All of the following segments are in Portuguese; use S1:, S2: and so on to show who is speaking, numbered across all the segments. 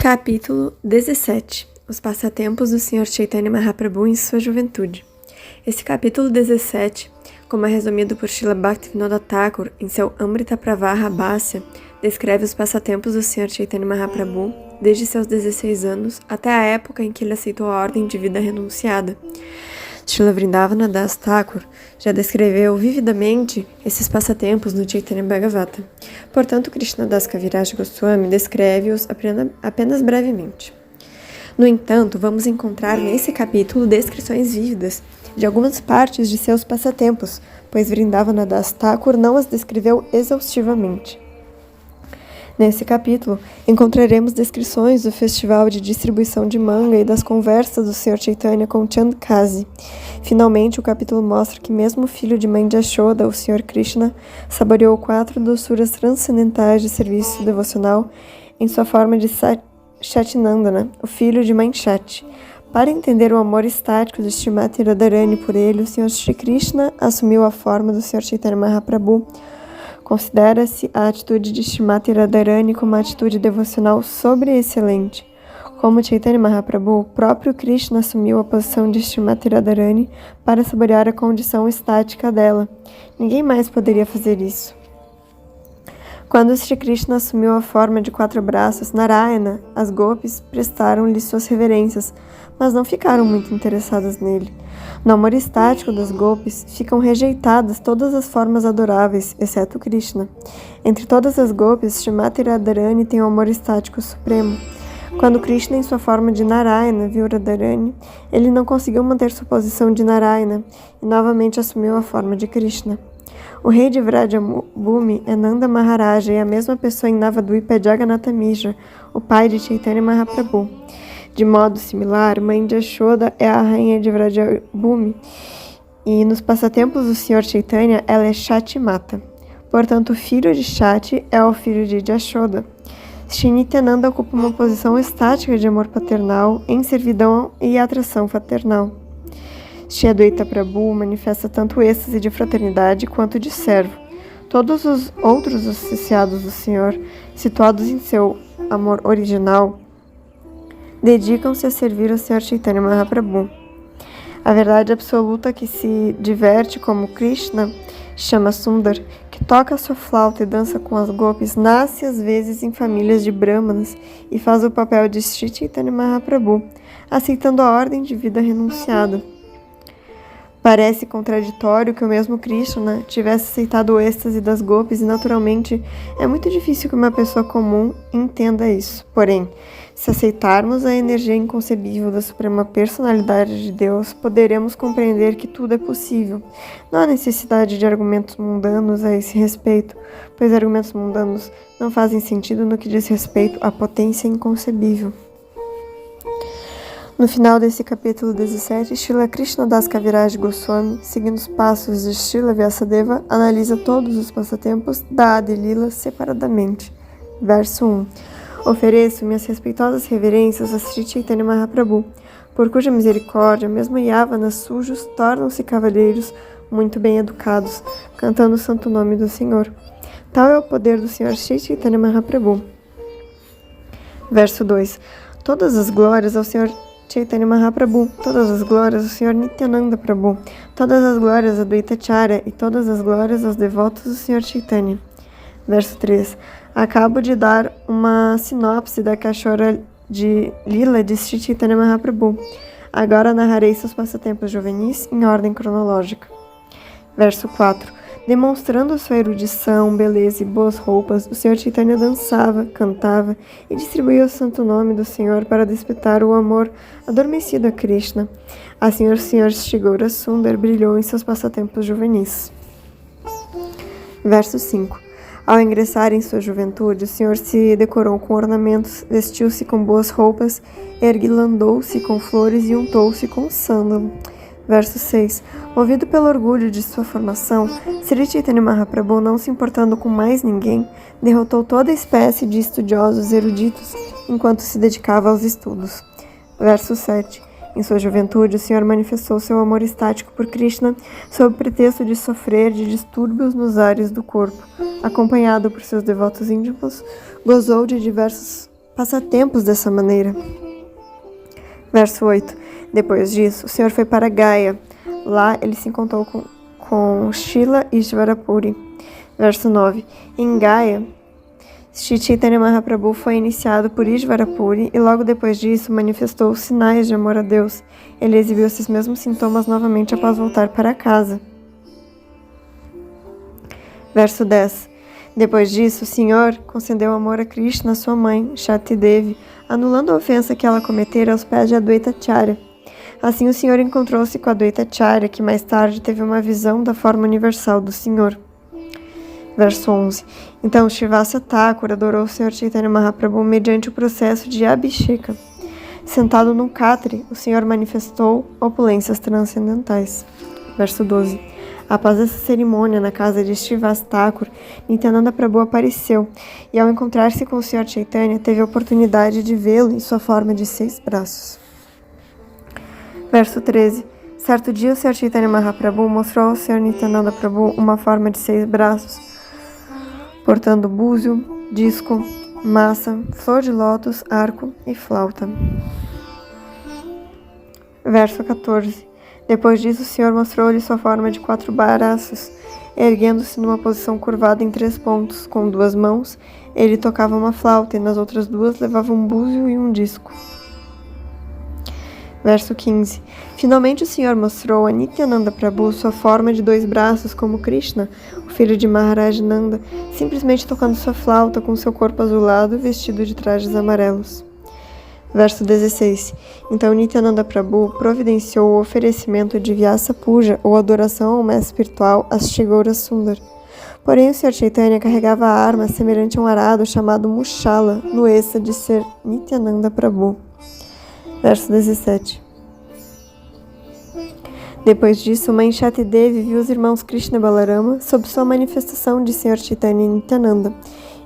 S1: Capítulo 17. Os passatempos do Sr. Chaitanya Mahaprabhu em sua juventude. Esse capítulo 17, como é resumido por Srila Bhaktivinoda Thakur em seu Amrita Pravaha Bhasya, descreve os passatempos do Sr. Chaitanya Mahaprabhu desde seus 16 anos até a época em que ele aceitou a ordem de vida renunciada. Srila Vrindavana Das Thakur já descreveu vividamente esses passatempos no Chaitanya Bhagavata. Portanto, Krishnadas Kaviraj Goswami descreve-os apenas brevemente. No entanto, vamos encontrar nesse capítulo descrições vívidas de algumas partes de seus passatempos, pois Vrindavana Das Thakur não as descreveu exaustivamente. Nesse capítulo, encontraremos descrições do festival de distribuição de manga e das conversas do Sr. Chaitanya com Chandkazi. Finalmente, o capítulo mostra que mesmo o filho de mãe de Yashoda, o Sr. Krishna, saboreou 4 doçuras transcendentais de serviço devocional em sua forma de Shatinandana, o filho de mãe Shati. Para entender o amor estático de Srimati Radharani por ele, o Sr. Shri Krishna assumiu a forma do Sr. Chaitanya Mahaprabhu. Considera-se a atitude de Srimati Radharani como uma atitude devocional sobreexcelente. Como Chaitanya Mahaprabhu, o próprio Krishna assumiu a posição de Srimati Radharani para saborear a condição estática dela. Ninguém mais poderia fazer isso. Quando Shri Krishna assumiu a forma de 4 braços, Narayana, as gopis prestaram-lhe suas reverências, mas não ficaram muito interessadas nele. No amor estático das gopis, ficam rejeitadas todas as formas adoráveis, exceto Krishna. Entre todas as gopis, Srimati Radharani tem o amor estático supremo. Quando Krishna, em sua forma de Narayana, viu Radharani, ele não conseguiu manter sua posição de Narayana e novamente assumiu a forma de Krishna. O rei de Vrajabhumi é Nanda Maharaja e a mesma pessoa em Navadvipa é Jagannatha Mishra, o pai de Chaitanya Mahaprabhu. De modo similar, mãe de Yashoda é a rainha de Vrajabhumi e nos passatempos do Sr. Chaitanya ela é Shati Mata. Portanto, o filho de Shati é o filho de Yashoda. Shri Nityananda ocupa uma posição estática de amor paternal, em servidão e atração fraternal. Shri Adwaita Prabhu manifesta tanto êxtase de fraternidade quanto de servo. Todos os outros associados do Senhor, situados em seu amor original, dedicam-se a servir o Sr. Chaitanya Mahaprabhu. A verdade absoluta que se diverte como Krishna, chama Sundar, que toca sua flauta e dança com as gopis, nasce às vezes em famílias de brahmanas e faz o papel de Shri Chaitanya Mahaprabhu, aceitando a ordem de vida renunciada. Parece contraditório que o mesmo Krishna tivesse aceitado o êxtase das gopis e, naturalmente, é muito difícil que uma pessoa comum entenda isso. Porém, se aceitarmos a energia inconcebível da Suprema Personalidade de Deus, poderemos compreender que tudo é possível. Não há necessidade de argumentos mundanos a esse respeito, pois argumentos mundanos não fazem sentido no que diz respeito à potência inconcebível. No final desse capítulo 17, Srila Krishnadas Kaviraj Goswami, seguindo os passos de Srila Vyasadeva, analisa todos os passatempos da Adi Lila separadamente. Verso 1. Ofereço minhas respeitosas reverências a Sri Chaitanya Mahaprabhu, por cuja misericórdia, mesmo Yavanas sujos tornam-se cavalheiros muito bem educados, cantando o santo nome do Senhor. Tal é o poder do Senhor Sri Chaitanya Mahaprabhu. Verso 2. Todas as glórias ao Senhor Chaitanya Mahaprabhu, todas as glórias ao Sr. Nityananda Prabhu, todas as glórias a Dvaitacharya e todas as glórias aos devotos do Sr. Chaitanya. Verso 3. Acabo de dar uma sinopse da Kashora de Lila de Sri Chaitanya Mahaprabhu. Agora narrarei seus passatempos juvenis em ordem cronológica. Verso 4. Demonstrando sua erudição, beleza e boas roupas, o Sr. Chaitanya dançava, cantava e distribuía o santo nome do Senhor para despertar o amor adormecido a Krishna. Assim o Sr. Shri Gaura Sundar brilhou em seus passatempos juvenis. Verso 5. Ao ingressar em sua juventude, o Senhor se decorou com ornamentos, vestiu-se com boas roupas, erguilandou-se com flores e untou-se com sândalo. Verso 6. Movido pelo orgulho de sua formação, Sri Chaitanya Mahaprabhu, não se importando com mais ninguém, derrotou toda espécie de estudiosos eruditos enquanto se dedicava aos estudos. Verso 7. Em sua juventude, o Senhor manifestou seu amor estático por Krishna sob pretexto de sofrer de distúrbios nos ares do corpo. Acompanhado por seus devotos íntimos, gozou de diversos passatempos dessa maneira. Verso 8. Depois disso, o Senhor foi para Gaya. Lá ele se encontrou com Srila Ishvarapuri. Verso 9. Em Gaya, Sri Chaitanya Mahaprabhu foi iniciado por Ishvarapuri e logo depois disso manifestou sinais de amor a Deus. Ele exibiu esses mesmos sintomas novamente após voltar para casa. Verso 10. Depois disso, o Senhor concedeu amor a Krishna, sua mãe, Shakti Devi, anulando a ofensa que ela cometera aos pés de Adwaita Acharya. Assim, o Senhor encontrou-se com Adwaita Acharya, que mais tarde teve uma visão da forma universal do Senhor. Verso 11. Então, Srivasa Thakur adorou o Senhor Chaitanya Mahaprabhu mediante o processo de Abhisheka. Sentado num catre, o Senhor manifestou opulências transcendentais. Verso 12. Após essa cerimônia na casa de Srivasa Thakur, Nityananda Prabhu apareceu e, ao encontrar-se com o Senhor Chaitanya, teve a oportunidade de vê-lo em sua forma de 6 braços. Verso 13. Certo dia, o Senhor Chaitanya Mahaprabhu mostrou ao Senhor Nityananda Prabhu uma forma de 6 braços, portando búzio, disco, massa, flor de lótus, arco e flauta. Verso 14. Depois disso, o Senhor mostrou-lhe sua forma de 4 braços, erguendo-se numa posição curvada em 3 pontos. Com 2 mãos, ele tocava uma flauta e nas outras 2 levava um búzio e um disco. Verso 15. Finalmente o Senhor mostrou a Nityananda Prabhu sua forma de 2 braços como Krishna, o filho de Maharaj Nanda, simplesmente tocando sua flauta com seu corpo azulado vestido de trajes amarelos. Verso 16. Então Nityananda Prabhu providenciou o oferecimento de Vyasa Puja, ou adoração ao mestre espiritual Ashigaura Sundar. Porém, o Sr. Chaitanya carregava a arma semelhante a um arado chamado Mushala, no êxtase de ser Nityananda Prabhu. Verso 17. Depois disso, Mãe Shakti Devi viu os irmãos Krishna e Balarama sob sua manifestação de Sr. Chaitanya e Nityananda.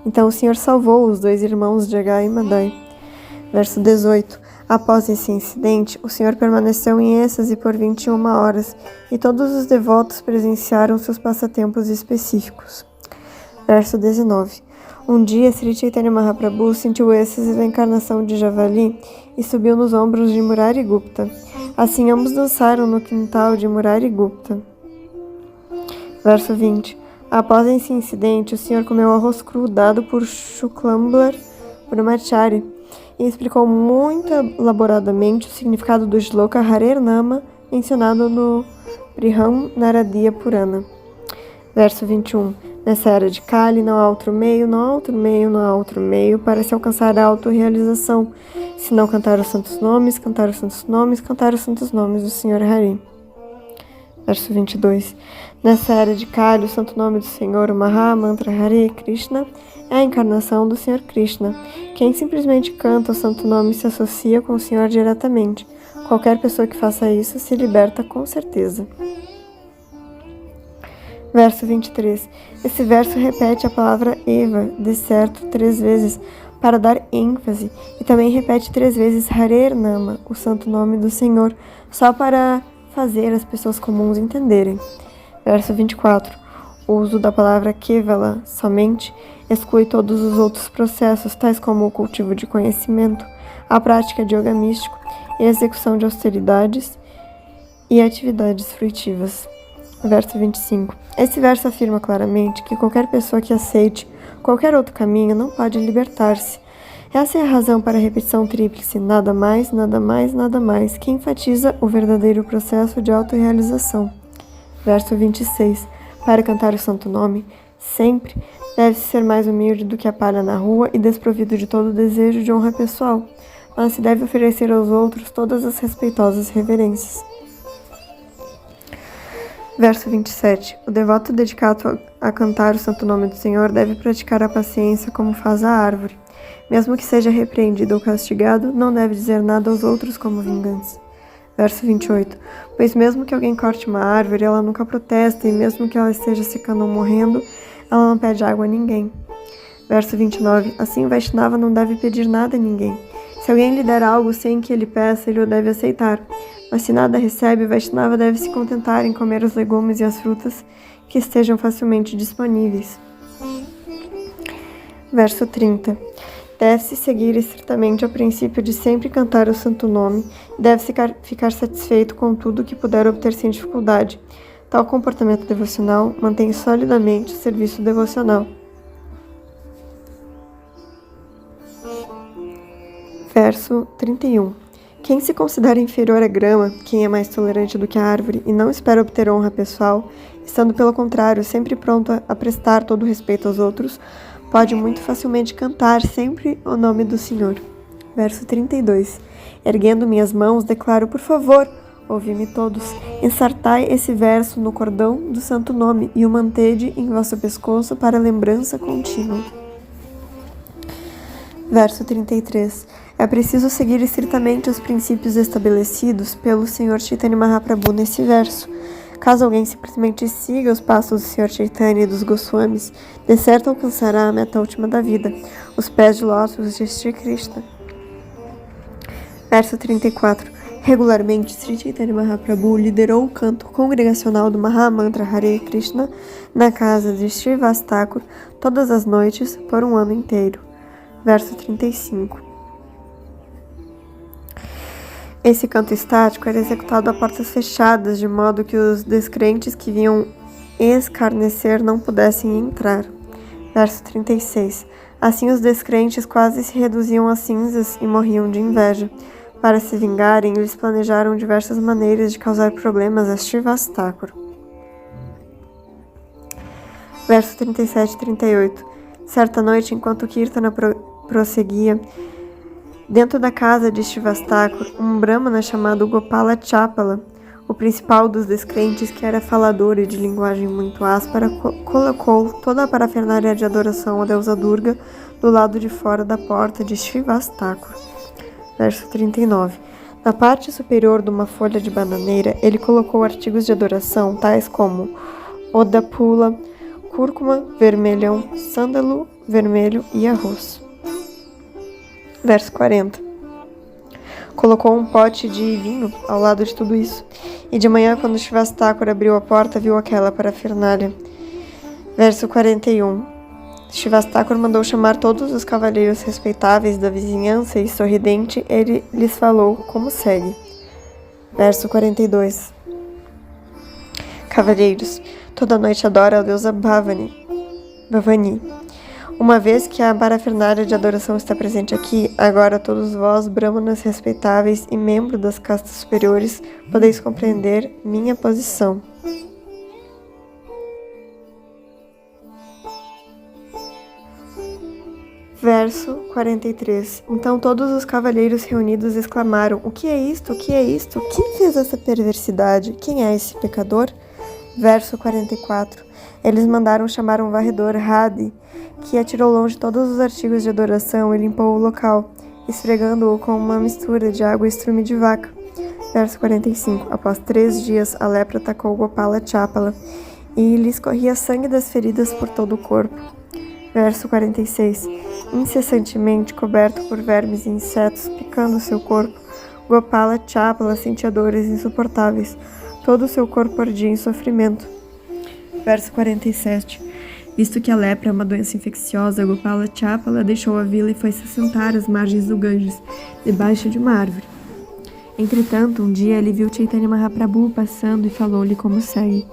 S1: Então o Senhor salvou os 2 irmãos Jagai e Madai. Verso 18. Após esse incidente, o Senhor permaneceu em êxtase por 21 horas, e todos os devotos presenciaram seus passatempos específicos. Verso 19. Um dia, Sri Chaitanya Mahaprabhu sentiu o êxtase da encarnação de Javali e subiu nos ombros de Murari Gupta. Assim, ambos dançaram no quintal de Murari Gupta. Verso 20. Após esse incidente, o Senhor comeu arroz cru dado por Shuklambar Brahmachari e explicou muito elaboradamente o significado do shloka Harer Nama mencionado no Briham Naradiya Purana. Verso 21. Nessa era de Kali, não há outro meio, não há outro meio, não há outro meio para se alcançar a autorrealização, se não cantar os santos nomes, cantar os santos nomes, cantar os santos nomes do Senhor Hari. Verso 22. Nessa era de Kali, o santo nome do Senhor, o Maha Mantra Hare Krishna, é a encarnação do Senhor Krishna. Quem simplesmente canta o santo nome se associa com o Senhor diretamente. Qualquer pessoa que faça isso se liberta com certeza. Verso 23. Esse verso repete a palavra Eva, de certo, 3 vezes, para dar ênfase, e também repete 3 vezes Harer Nama, o santo nome do Senhor, só para fazer as pessoas comuns entenderem. Verso 24. O uso da palavra Kevala, somente, exclui todos os outros processos, tais como o cultivo de conhecimento, a prática de yoga místico e a execução de austeridades e atividades fruitivas. Verso 25. Esse verso afirma claramente que qualquer pessoa que aceite qualquer outro caminho não pode libertar-se. Essa é a razão para a repetição tríplice, nada mais, nada mais, nada mais, que enfatiza o verdadeiro processo de autorrealização. Verso 26. Para cantar o santo nome, sempre deve-se ser mais humilde do que a palha na rua e desprovido de todo o desejo de honra pessoal, mas se deve oferecer aos outros todas as respeitosas reverências. Verso 27. O devoto dedicado a cantar o santo nome do Senhor deve praticar a paciência como faz a árvore. Mesmo que seja repreendido ou castigado, não deve dizer nada aos outros como vingança. Verso 28. Pois mesmo que alguém corte uma árvore, ela nunca protesta, e mesmo que ela esteja secando ou morrendo, ela não pede água a ninguém. Verso 29. Assim, o Vaishnava não deve pedir nada a ninguém. Se alguém lhe der algo sem que ele peça, ele o deve aceitar. Mas se nada recebe, o Vaishnava deve se contentar em comer os legumes e as frutas que estejam facilmente disponíveis. Verso 30. Deve-se seguir estritamente o princípio de sempre cantar o santo nome e deve-se ficar satisfeito com tudo que puder obter sem dificuldade. Tal comportamento devocional mantém solidamente o serviço devocional. Verso 31. Quem se considera inferior à grama, quem é mais tolerante do que a árvore e não espera obter honra pessoal, estando pelo contrário sempre pronto a prestar todo o respeito aos outros, pode muito facilmente cantar sempre o nome do Senhor. Verso 32. Erguendo minhas mãos, declaro, por favor, ouvi-me todos, ensartai esse verso no cordão do santo nome e o mantede em vosso pescoço para lembrança contínua. Verso 33. É preciso seguir estritamente os princípios estabelecidos pelo Sr. Chaitanya Mahaprabhu nesse verso. Caso alguém simplesmente siga os passos do Sr. Chaitanya e dos Goswamis, de certo alcançará a meta última da vida, os pés de lótus de Shri Krishna. Verso 34. Regularmente, Sri Chaitanya Mahaprabhu liderou o canto congregacional do Mahamantra Hare Krishna na casa de Srivas Thakur todas as noites por um ano inteiro. Verso 35. Esse canto estático era executado a portas fechadas, de modo que os descrentes que vinham escarnecer não pudessem entrar. Verso 36. Assim os descrentes quase se reduziam a cinzas e morriam de inveja. Para se vingarem, eles planejaram diversas maneiras de causar problemas a Srivas Thakur. Verso 37 e 38. Certa noite, enquanto o Kirtana prosseguia, dentro da casa de Srivas Thakur, um brahmana chamado Gopala Chapala, o principal dos descrentes, que era falador e de linguagem muito áspera, colocou toda a parafernália de adoração à deusa Durga do lado de fora da porta de Srivas Thakur. Verso 39. Na parte superior de uma folha de bananeira, ele colocou artigos de adoração, tais como odapula, cúrcuma, vermelhão, sândalo vermelho e arroz. Verso 40. Colocou um pote de vinho ao lado de tudo isso. E de manhã, quando Srivas Thakur abriu a porta, viu aquela parafernália. Verso 41. Srivas Thakur mandou chamar todos os cavalheiros respeitáveis da vizinhança e, sorridente, ele lhes falou como segue. Verso 42. Cavalheiros, toda noite adora a deusa Bhavani. Uma vez que a parafernália de adoração está presente aqui, agora todos vós, brahmanas respeitáveis e membros das castas superiores, podeis compreender minha posição. Verso 43. Então todos os cavalheiros reunidos exclamaram: O que é isto? O que é isto? Quem fez essa perversidade? Quem é esse pecador? Verso 44. Eles mandaram chamar um varredor, Hadi, que atirou longe todos os artigos de adoração e limpou o local, esfregando-o com uma mistura de água e estrume de vaca. Verso 45. Após 3 dias, a lepra atacou Gopala Chapala e lhe escorria sangue das feridas por todo o corpo. Verso 46. Incessantemente coberto por vermes e insetos picando seu corpo, Gopala Chapala sentia dores insuportáveis. Todo o seu corpo ardia em sofrimento. Verso 47. Visto que a lepra é uma doença infecciosa, Gopala Chapala deixou a vila e foi se assentar às margens do Ganges, debaixo de uma árvore. Entretanto, um dia ele viu Chaitanya Mahaprabhu passando e falou-lhe como segue.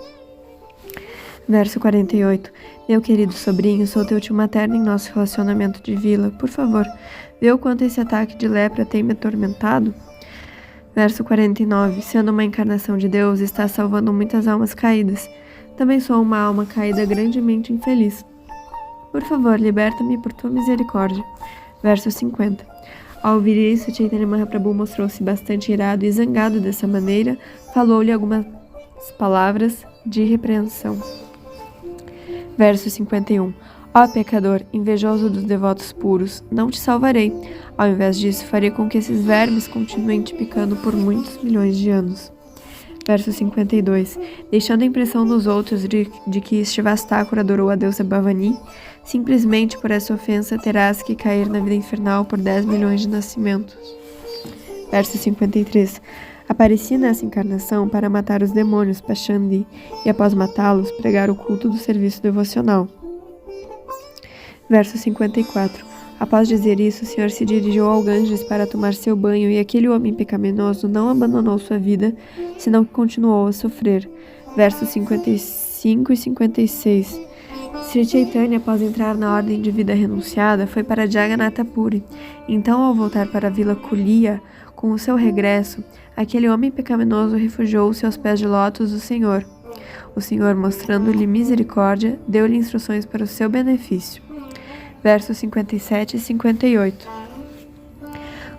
S1: Verso 48. Meu querido sobrinho, sou teu tio materno em nosso relacionamento de vila. Por favor, vê o quanto esse ataque de lepra tem me atormentado. Verso 49. Sendo uma encarnação de Deus, está salvando muitas almas caídas. Também sou uma alma caída grandemente infeliz. Por favor, liberta-me por tua misericórdia. Verso 50. Ao ouvir isso, Chaitanya Mahaprabhu mostrou-se bastante irado e zangado dessa maneira, falou-lhe algumas palavras de repreensão. Verso 51. Ó pecador, invejoso dos devotos puros, não te salvarei. Ao invés disso, farei com que esses vermes continuem te picando por muitos milhões de anos. Verso 52. Deixando a impressão nos outros de que Srivas Thakur adorou a deusa Bhavani, simplesmente por essa ofensa terás que cair na vida infernal por 10 milhões de nascimentos. Verso 53. Apareci nessa encarnação para matar os demônios Pachandi e, após matá-los, pregar o culto do serviço devocional. Verso 54. Após dizer isso, o Senhor se dirigiu ao Ganges para tomar seu banho e aquele homem pecaminoso não abandonou sua vida, senão que continuou a sofrer. Versos 55 e 56. Sri Chaitanya, após entrar na ordem de vida renunciada, foi para Jagannatha Puri. Então, ao voltar para a vila Kulia, com o seu regresso, aquele homem pecaminoso refugiou-se aos pés de lótus do Senhor. O Senhor, mostrando-lhe misericórdia, deu-lhe instruções para o seu benefício. Versos 57 e 58.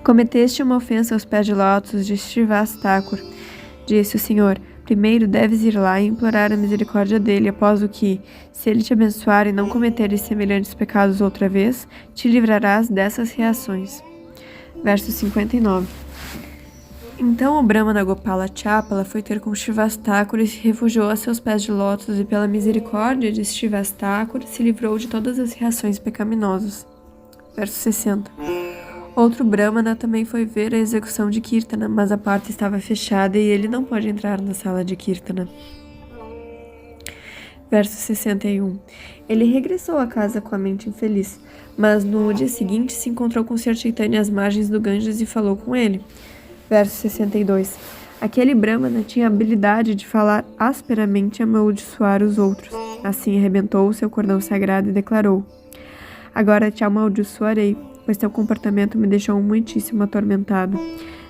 S1: Cometeste uma ofensa aos pés de lótus de Srivas Thakur, disse o Senhor. Primeiro deves ir lá e implorar a misericórdia dele, após o que, se ele te abençoar e não cometeres semelhantes pecados outra vez, te livrarás dessas reações. Verso 59. Então o Brahmana Gopala Chapala foi ter com Srivas Thakur e se refugiou a seus pés de lótus e pela misericórdia de Srivas Thakur se livrou de todas as reações pecaminosas. Verso 60. Outro Brahmana também foi ver a execução de Kirtana, mas a porta estava fechada e ele não pôde entrar na sala de Kirtana. Verso 61. Ele regressou a casa com a mente infeliz, mas no dia seguinte se encontrou com Sr. Chaitanya às margens do Ganges e falou com ele. Verso 62. Aquele Brahmana tinha a habilidade de falar asperamente e amaldiçoar os outros. Assim arrebentou o seu cordão sagrado e declarou: Agora te amaldiçoarei, pois teu comportamento me deixou muitíssimo atormentado.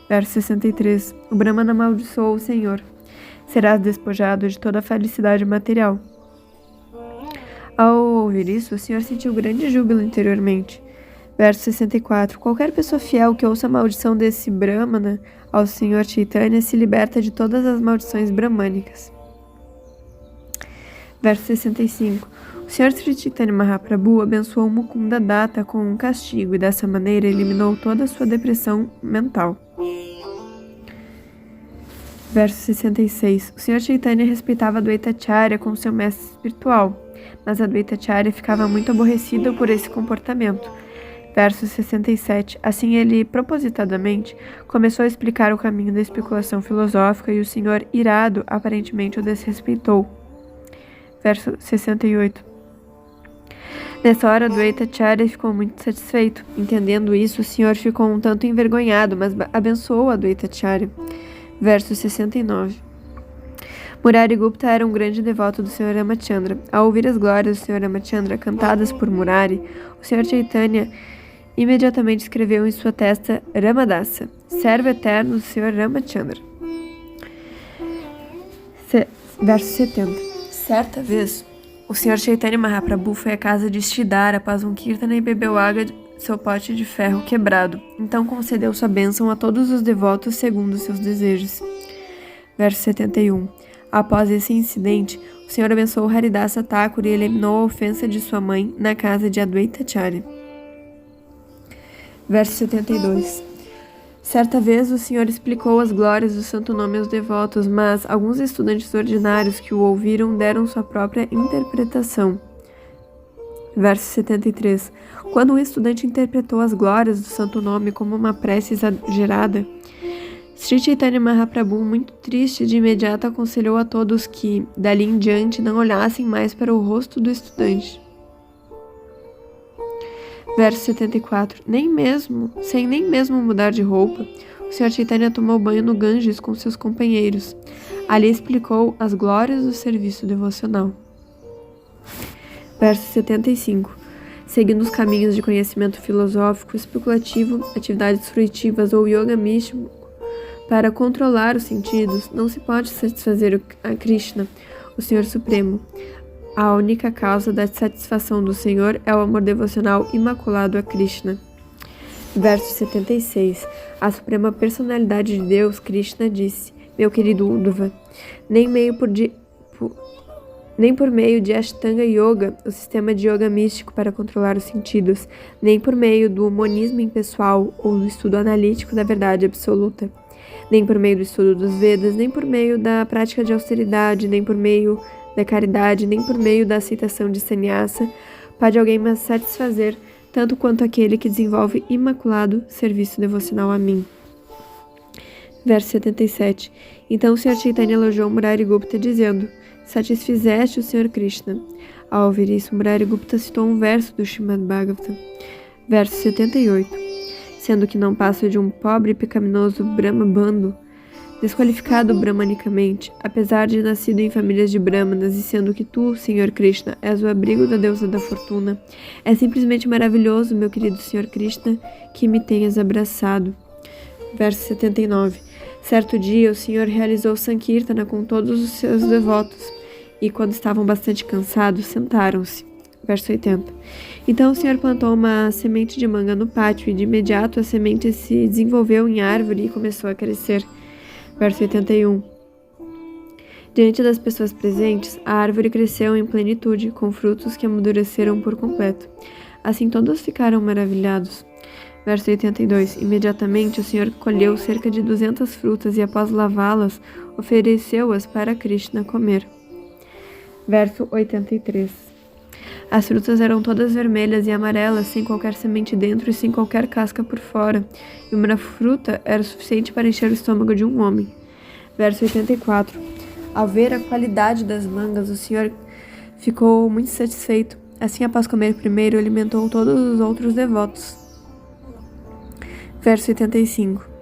S1: Verso 63. O Brahmana amaldiçoou o Senhor. Serás despojado de toda a felicidade material. Ao ouvir isso, o Senhor sentiu grande júbilo interiormente. Verso 64. Qualquer pessoa fiel que ouça a maldição desse Brahmana ao Senhor Chaitanya se liberta de todas as maldições brahmânicas. Verso 65. O Sr. Sri Chaitanya Mahaprabhu abençoou Mukunda Datta com um castigo e dessa maneira eliminou toda a sua depressão mental. Verso 66. O Sr. Chaitanya respeitava Advaitacharya como seu mestre espiritual, mas Advaitacharya ficava muito aborrecida por esse comportamento. Verso 67. Assim ele, propositadamente, começou a explicar o caminho da especulação filosófica e o Senhor, irado, aparentemente o desrespeitou. Verso 68. Nessa hora, Advaitacharya ficou muito satisfeito. Entendendo isso, o Senhor ficou um tanto envergonhado, mas abençoou Advaitacharya. Verso 69. Murari Gupta era um grande devoto do Sr. Ramachandra. Ao ouvir as glórias do Sr. Ramachandra cantadas por Murari, o Sr. Chaitanya imediatamente escreveu em sua testa Ramadasa, servo eterno do Sr. Ramachandra. Verso 70. Certa vez, o Sr. Chaitanya Mahaprabhu foi à casa de Sridhara após um kirtana e bebeu água de seu pote de ferro quebrado. Então concedeu sua bênção a todos os devotos segundo seus desejos. Verso 71. Após esse incidente, o Senhor abençoou Haridasa Thakur e eliminou a ofensa de sua mãe na casa de Advaitacharya. Verso 72. Certa vez o Senhor explicou as glórias do santo nome aos devotos, mas alguns estudantes ordinários que o ouviram deram sua própria interpretação. Verso 73. Quando um estudante interpretou as glórias do santo nome como uma prece exagerada, Sri Chaitanya Mahaprabhu, muito triste, de imediato aconselhou a todos que, dali em diante, não olhassem mais para o rosto do estudante. Verso 74. Sem nem mesmo mudar de roupa, o Sr. Chaitanya tomou banho no Ganges com seus companheiros. Ali explicou as glórias do serviço devocional. Verso 75. Seguindo os caminhos de conhecimento filosófico, especulativo, atividades fruitivas ou yoga místico, para controlar os sentidos, não se pode satisfazer a Krishna, o Senhor Supremo. A única causa da satisfação do Senhor é o amor devocional imaculado a Krishna. Verso 76. A Suprema Personalidade de Deus, Krishna, disse: Meu querido Uddhava, nem por meio de Ashtanga Yoga, o sistema de yoga místico para controlar os sentidos, nem por meio do monismo impessoal ou do estudo analítico da verdade absoluta, nem por meio do estudo dos Vedas, nem por meio da prática de austeridade, nem por meio da caridade, nem por meio da aceitação de sannyasa, pode alguém me satisfazer, tanto quanto aquele que desenvolve imaculado serviço devocional a mim. Verso 77. Então o Sr. Chaitanya elogiou Murari Gupta, dizendo: Satisfizeste o Sr. Krishna. Ao ouvir isso, Murari Gupta citou um verso do Srimad Bhagavatam. Verso 78. Sendo que não passo de um pobre e pecaminoso Brahmabando, desqualificado brahmanicamente, apesar de nascido em famílias de brahmanas e sendo que tu, Senhor Krishna, és o abrigo da deusa da fortuna, é simplesmente maravilhoso, meu querido Senhor Krishna, que me tenhas abraçado. Verso 79. Certo dia, o Senhor realizou Sankirtana com todos os seus devotos, e quando estavam bastante cansados, sentaram-se. Verso 80. Então o Senhor plantou uma semente de manga no pátio, e de imediato a semente se desenvolveu em árvore e começou a crescer. Verso 81. Diante das pessoas presentes, a árvore cresceu em plenitude, com frutos que amadureceram por completo. Assim todos ficaram maravilhados. Verso 82. Imediatamente o Senhor colheu cerca de 200 frutas e, após lavá-las, ofereceu-as para Krishna comer. Verso 83. As frutas eram todas vermelhas e amarelas, sem qualquer semente dentro e sem qualquer casca por fora, e uma fruta era suficiente para encher o estômago de um homem. Verso 84. Ao ver a qualidade das mangas, o Senhor ficou muito satisfeito. Assim, após comer primeiro, alimentou todos os outros devotos. Verso 85.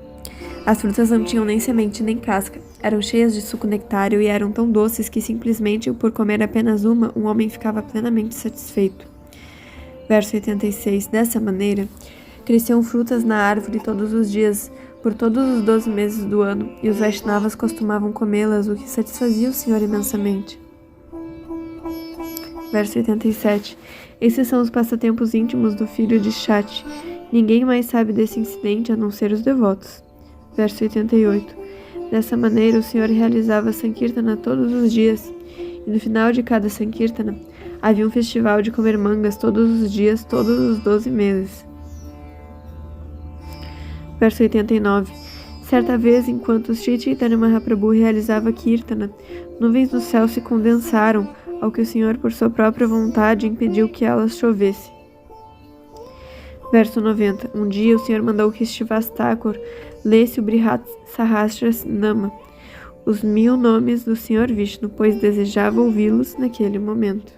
S1: As frutas não tinham nem semente nem casca. Eram cheias de suco nectário e eram tão doces que simplesmente por comer apenas uma, um homem ficava plenamente satisfeito. Verso 86. Dessa maneira, cresciam frutas na árvore todos os dias, por todos os 12 meses do ano, e os Vaishnavas costumavam comê-las, o que satisfazia o Senhor imensamente. Verso 87. Esses são os passatempos íntimos do filho de Shati. Ninguém mais sabe desse incidente a não ser os devotos. Verso 88. Dessa maneira, o Senhor realizava Sankirtana todos os dias, e no final de cada Sankirtana, havia um festival de comer mangas todos os dias, todos os 12 meses. Verso 89. Certa vez, enquanto Sri Chaitanya Mahaprabhu realizava Kirtana, nuvens do céu se condensaram, ao que o Senhor, por sua própria vontade, impediu que elas chovessem. Verso 90. Um dia, o Senhor mandou que Shivas-Thakur lesse o Brihat Sahasranama, os 1000 nomes do Senhor Vishnu, pois desejava ouvi-los naquele momento.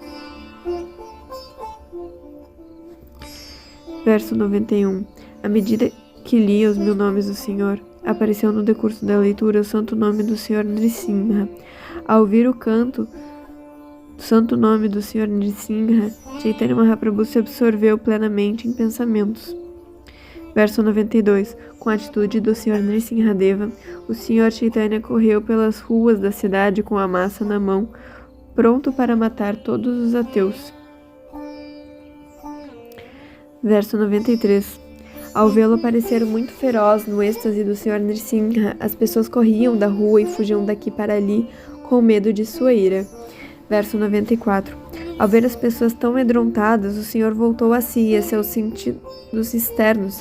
S1: Verso 91. À medida que lia os 1000 nomes do Senhor, apareceu no decurso da leitura o santo nome do Senhor Nrisimha. Ao ouvir o canto do santo nome do Senhor Nrisimha, Chaitanya Mahaprabhu se absorveu plenamente em pensamentos. Verso 92. Com a atitude do Senhor Nrisimhadeva, o Senhor Chaitanya correu pelas ruas da cidade com a massa na mão, pronto para matar todos os ateus. Verso 93. Ao vê-lo parecer muito feroz no êxtase do Senhor Nrisimha, as pessoas corriam da rua e fugiam daqui para ali com medo de sua ira. Verso 94. Ao ver as pessoas tão amedrontadas, o Senhor voltou a si e a seus sentidos externos,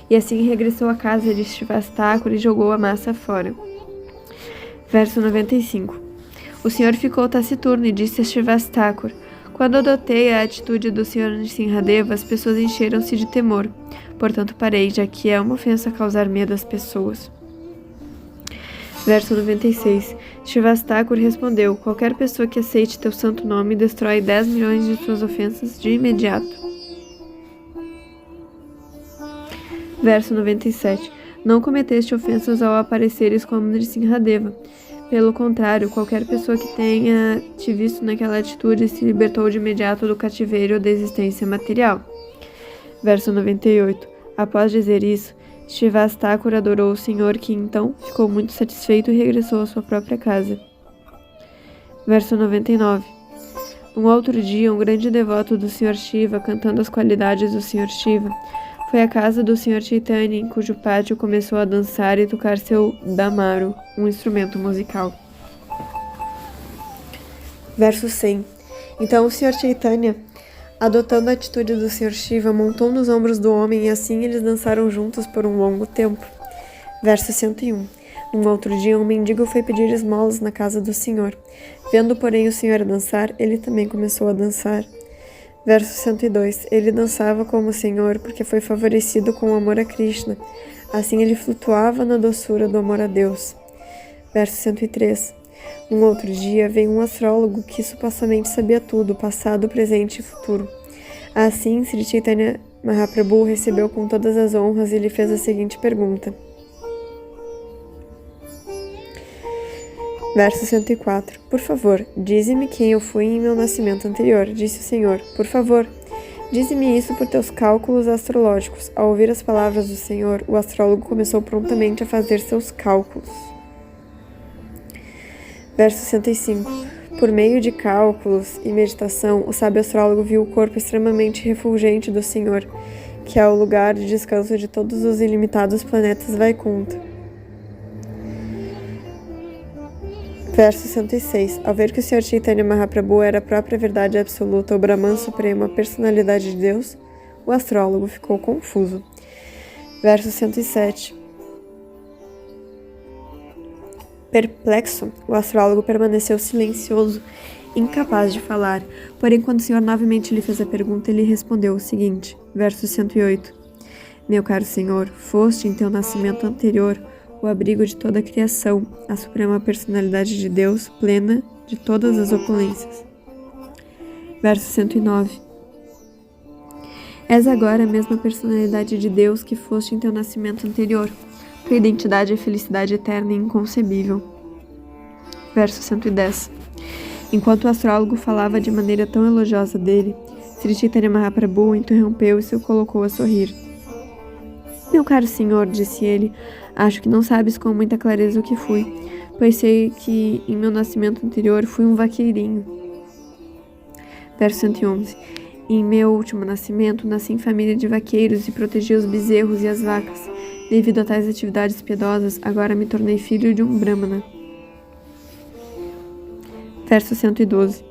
S1: e assim regressou à casa de Shivas-Thakur e jogou a massa fora. Verso 95. O Senhor ficou taciturno e disse a Shivas-Thakur: quando adotei a atitude do Senhor Nrisimhadeva, as pessoas encheram-se de temor. Portanto, parei, já que é uma ofensa causar medo às pessoas. Verso 96. Shivas-Thakur respondeu: qualquer pessoa que aceite teu santo nome destrói 10 milhões de suas ofensas de imediato. Verso 97. Não cometeste ofensas ao apareceres como Nrisimhadeva. Pelo contrário, qualquer pessoa que tenha te visto naquela atitude se libertou de imediato do cativeiro ou da existência material. Verso 98. Após dizer isso, Shivas-Thakur adorou o Senhor, que então ficou muito satisfeito e regressou à sua própria casa. Verso 99. Um outro dia, um grande devoto do Senhor Shiva, cantando as qualidades do Senhor Shiva, foi à casa do Senhor Chaitanya, em cujo pátio começou a dançar e tocar seu damaru, um instrumento musical. Verso 100. Então o Senhor Chaitanya, adotando a atitude do Senhor Shiva, montou nos ombros do homem e assim eles dançaram juntos por um longo tempo. Verso 101. Um outro dia, um mendigo foi pedir esmolas na casa do Senhor. Vendo, porém, o Senhor dançar, ele também começou a dançar. Verso 102. Ele dançava como o Senhor, porque foi favorecido com o amor a Krishna. Assim ele flutuava na doçura do amor a Deus. Verso 103. Um outro dia, veio um astrólogo que supostamente sabia tudo, passado, presente e futuro. Assim, Sri Chaitanya Mahaprabhu o recebeu com todas as honras e lhe fez a seguinte pergunta. Verso 104. Por favor, dize-me quem eu fui em meu nascimento anterior, disse o Senhor. Por favor, dize-me isso por teus cálculos astrológicos. Ao ouvir as palavras do Senhor, o astrólogo começou prontamente a fazer seus cálculos. Verso 105. Por meio de cálculos e meditação, o sábio astrólogo viu o corpo extremamente refulgente do Senhor, que é o lugar de descanso de todos os ilimitados planetas Vaikunta. Verso 106. Ao ver que o Sr. Chaitanya Mahaprabhu era a própria verdade absoluta, o Brahman Supremo, a personalidade de Deus, o astrólogo ficou confuso. Verso 107. Perplexo, o astrólogo permaneceu silencioso, incapaz de falar. Porém, quando o Senhor novamente lhe fez a pergunta, ele respondeu o seguinte. Verso 108. Meu caro Senhor, foste em teu nascimento anterior o abrigo de toda a criação, a suprema personalidade de Deus, plena de todas as opulências. Verso 109. És agora a mesma personalidade de Deus que foste em teu nascimento anterior. Tua identidade é felicidade eterna e inconcebível. Verso 110. Enquanto o astrólogo falava de maneira tão elogiosa dele, Sri Chaitanya Mahaprabhu o interrompeu e se o colocou a sorrir. Meu caro senhor, disse ele, acho que não sabes com muita clareza o que fui, pois sei que em meu nascimento anterior fui um vaqueirinho. Verso 111. Em meu último nascimento, nasci em família de vaqueiros e protegi os bezerros e as vacas. Devido a tais atividades piedosas, agora me tornei filho de um brahmana. Verso 112.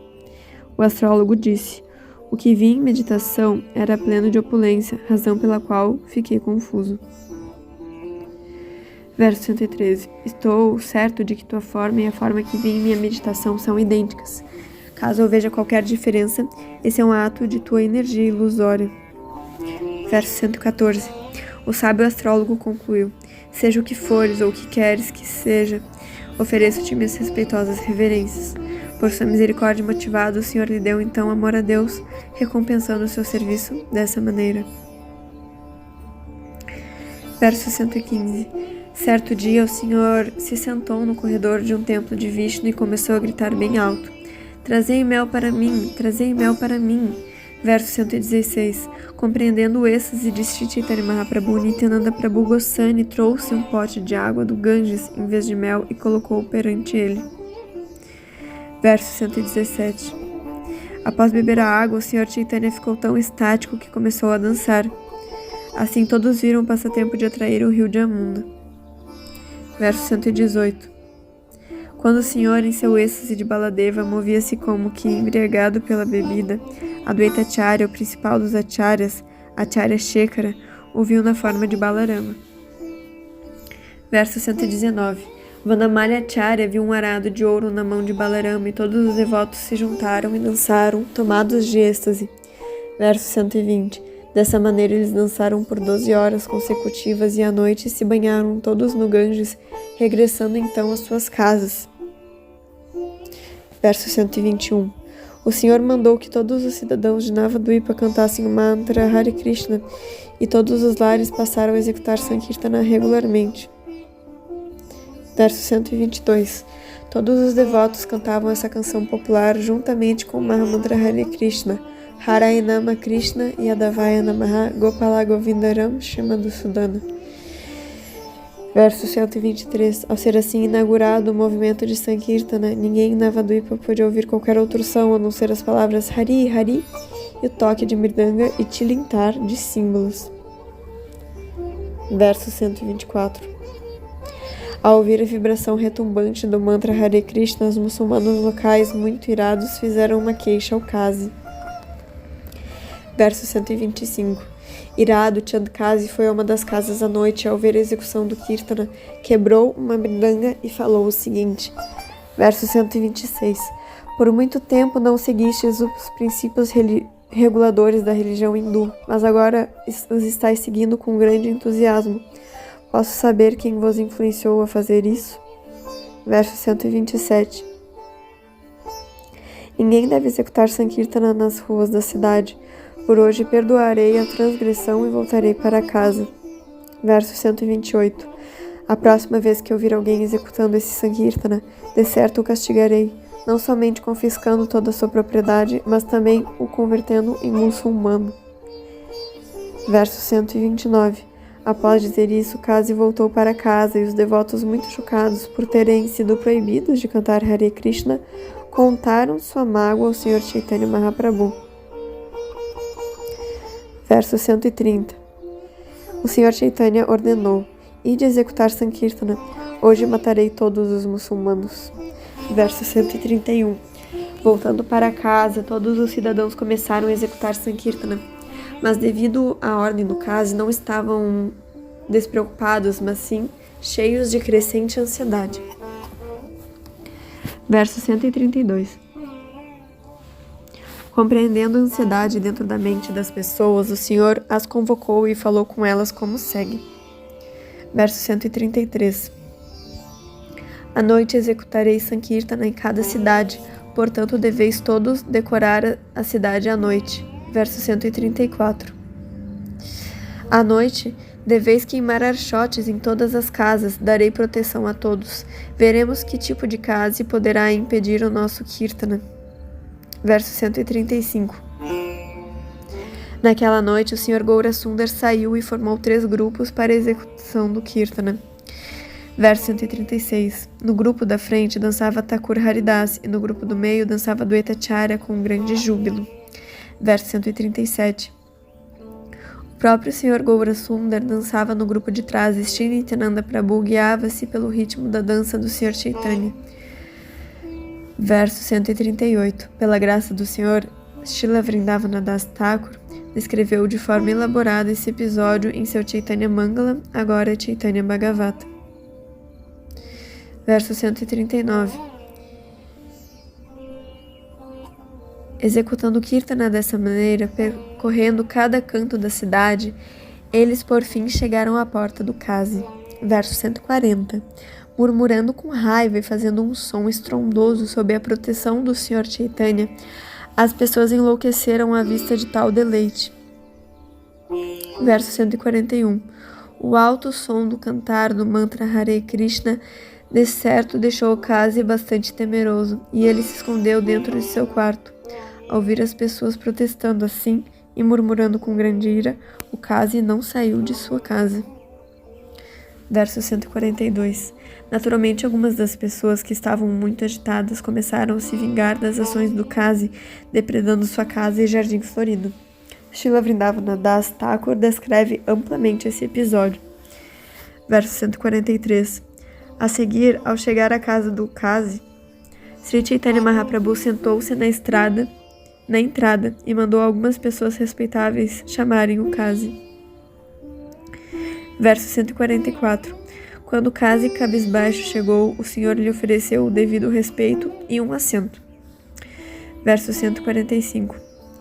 S1: O astrólogo disse, o que vi em meditação era pleno de opulência, razão pela qual fiquei confuso. Verso 113. Estou certo de que tua forma e a forma que vi em minha meditação são idênticas. Caso eu veja qualquer diferença, esse é um ato de tua energia ilusória. Verso 114. O sábio astrólogo concluiu, seja o que fores ou o que queres que seja, ofereço-te minhas respeitosas reverências. Por sua misericórdia motivada, o Senhor lhe deu então amor a Deus, recompensando o seu serviço dessa maneira. Verso 115. Certo dia, o Senhor se sentou no corredor de um templo de Vishnu e começou a gritar bem alto. Trazei mel para mim, trazei mel para mim. Verso 116. Compreendendo o êxtase de Sri Chaitanya Mahaprabhu, Nityananda Prabhu Goswami trouxe um pote de água do Ganges em vez de mel e colocou-o perante ele. Verso 117. Após beber a água, o Sr. Chaitanya ficou tão estático que começou a dançar. Assim todos viram o passatempo de atrair o rio de Amunda. Verso 118. Quando o Senhor, em seu êxtase de Baladeva, movia-se como que embriagado pela bebida, Advaita Acharya, o principal dos acharyas, Acharya Shekhara, o viu na forma de Balarama. Verso 119. Vandamalya Acharya viu um arado de ouro na mão de Balarama e todos os devotos se juntaram e dançaram, tomados de êxtase. Verso 120. Dessa maneira eles dançaram por 12 horas consecutivas e à noite se banharam todos no Ganges, regressando então às suas casas. Verso 121. O Senhor mandou que todos os cidadãos de Navadvipa cantassem o mantra Hare Krishna e todos os lares passaram a executar Sankirtana regularmente. Verso 122. Todos os devotos cantavam essa canção popular juntamente com o Mahamantra Hare Krishna, Harayanama Krishna e Adavaya Namaha Gopala Govindaram Shimadusudana. Verso 123. Ao ser assim inaugurado o movimento de Sankirtana, ninguém em Navadvipa pôde ouvir qualquer outro som a não ser as palavras Hari, Hari e o toque de mridanga e tilintar de símbolos. Verso 124. Ao ouvir a vibração retumbante do mantra Hare Krishna, os muçulmanos locais, muito irados, fizeram uma queixa ao Qazi. Verso 125. Irado, Chandkazi foi a uma das casas à noite ao ver a execução do Kirtana, quebrou uma mridanga e falou o seguinte. Verso 126. Por muito tempo não seguistes os princípios reguladores da religião hindu, mas agora os estáis seguindo com grande entusiasmo. Posso saber quem vos influenciou a fazer isso? Verso 127. Ninguém deve executar Sankirtana nas ruas da cidade, Por hoje perdoarei a transgressão e voltarei para casa. Verso 128. A próxima vez que eu vir alguém executando esse Sankirtana, de certo o castigarei, não somente confiscando toda a sua propriedade, mas também o convertendo em muçulmano. Verso 129. Após dizer isso, Kazi voltou para casa e os devotos, muito chocados por terem sido proibidos de cantar Hare Krishna, contaram sua mágoa ao Sr. Chaitanya Mahaprabhu. Verso 130. O Sr. Chaitanya ordenou: ide executar Sankirtana, hoje matarei todos os muçulmanos. Verso 131. Voltando para casa, todos os cidadãos começaram a executar Sankirtana, mas devido à ordem do Kazi, não estavam despreocupados, mas sim cheios de crescente ansiedade. Verso 132. Compreendendo a ansiedade dentro da mente das pessoas, o Senhor as convocou e falou com elas como segue. Verso 133. À noite executarei Sankirtana em cada cidade, portanto deveis todos decorar a cidade à noite. Verso 134. À noite, deveis queimar archotes em todas as casas, darei proteção a todos. Veremos que tipo de casa poderá impedir o nosso Kirtana. Verso 135. Naquela noite, o Sr. Gaura Sundar saiu e formou 3 grupos para a execução do Kirtana. Verso 136. No grupo da frente dançava Thakur Haridas e no grupo do meio dançava Dvaitacharya com grande júbilo. Verso 137. O próprio Sr. Gaura Sundar dançava no grupo de trás e Shri Nityananda Prabhu guiava-se pelo ritmo da dança do Sr. Chaitanya. Verso 138. Pela graça do Sr. Srila Vrindavana Das Thakur descreveu de forma elaborada esse episódio em seu Chaitanya Mangala, agora Chaitanya Bhagavata. Verso 139. Executando o Kirtana dessa maneira, percorrendo cada canto da cidade, eles por fim chegaram à porta do Kazi. Verso 140. Murmurando com raiva e fazendo um som estrondoso sob a proteção do Sr. Chaitanya, as pessoas enlouqueceram à vista de tal deleite. Verso 141. O alto som do cantar do mantra Hare Krishna de certo deixou o Kazi bastante temeroso, e ele se escondeu dentro de seu quarto. Ao ouvir as pessoas protestando assim e murmurando com grande ira, o Kazi não saiu de sua casa. Verso 142. Naturalmente, algumas das pessoas que estavam muito agitadas começaram a se vingar das ações do Kazi, depredando sua casa e jardim florido. Srila Vrindavana Das Thakur descreve amplamente esse episódio. Verso 143. A seguir, ao chegar à casa do Kazi, Sri Chaitanya Mahaprabhu sentou-se na entrada e mandou algumas pessoas respeitáveis chamarem o Kazi. Verso 144. Quando o Kazi cabisbaixo chegou, o Senhor lhe ofereceu o devido respeito e um assento. Verso 145.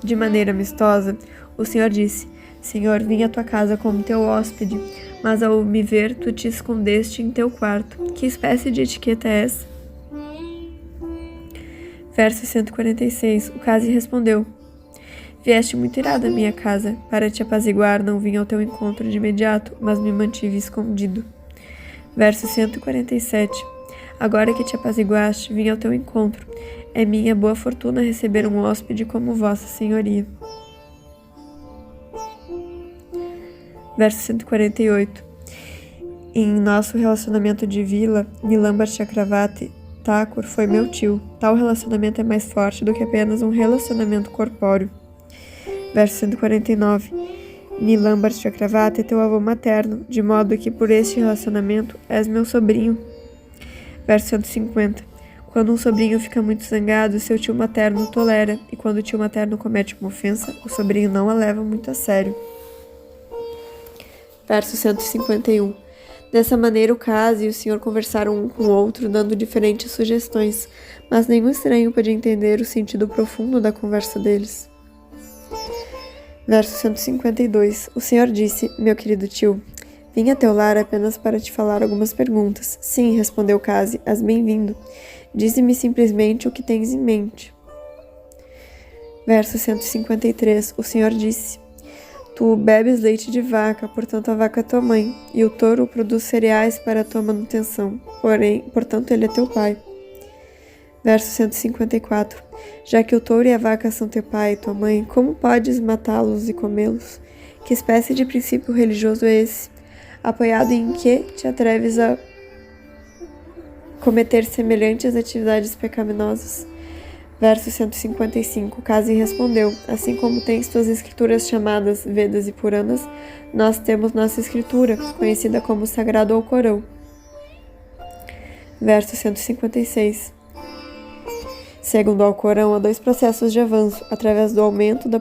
S1: De maneira amistosa, o Senhor disse: Senhor, vim à tua casa como teu hóspede, mas ao me ver, tu te escondeste em teu quarto. Que espécie de etiqueta é essa? Verso 146. O Kazi respondeu: Vieste muito irado à minha casa. Para te apaziguar, não vim ao teu encontro de imediato, mas me mantive escondido. Verso 147. Agora que te apaziguaste, vim ao teu encontro. É minha boa fortuna receber um hóspede como vossa senhoria. Verso 148. Em nosso relacionamento de vila, Nilambar Chakravarti Thakur foi meu tio. Tal relacionamento é mais forte do que apenas um relacionamento corpóreo. Verso 149. Nilambar Chakravarti é teu avô materno, de modo que por este relacionamento és meu sobrinho. Verso 150. Quando um sobrinho fica muito zangado, seu tio materno o tolera, e quando o tio materno comete uma ofensa, o sobrinho não a leva muito a sério. Verso 151. Dessa maneira, o Kazi e o Senhor conversaram um com o outro, dando diferentes sugestões, mas nenhum estranho podia entender o sentido profundo da conversa deles. Verso 152. O Senhor disse: Meu querido tio, vim a teu lar apenas para te falar algumas perguntas. Sim, respondeu Kazi, as bem-vindo. Dize-me simplesmente o que tens em mente. Verso 153. O Senhor disse: Tu bebes leite de vaca, portanto a vaca é tua mãe, e o touro produz cereais para a tua manutenção, portanto ele é teu pai. Verso 154. Já que o touro e a vaca são teu pai e tua mãe, como podes matá-los e comê-los? Que espécie de princípio religioso é esse, apoiado em que te atreves a cometer semelhantes atividades pecaminosas? Verso 155. Casi respondeu: Assim como tens tuas escrituras chamadas Vedas e Puranas, nós temos nossa escritura, conhecida como Sagrado Alcorão. Verso 156. Segundo o Alcorão, há dois processos de avanço, através do aumento da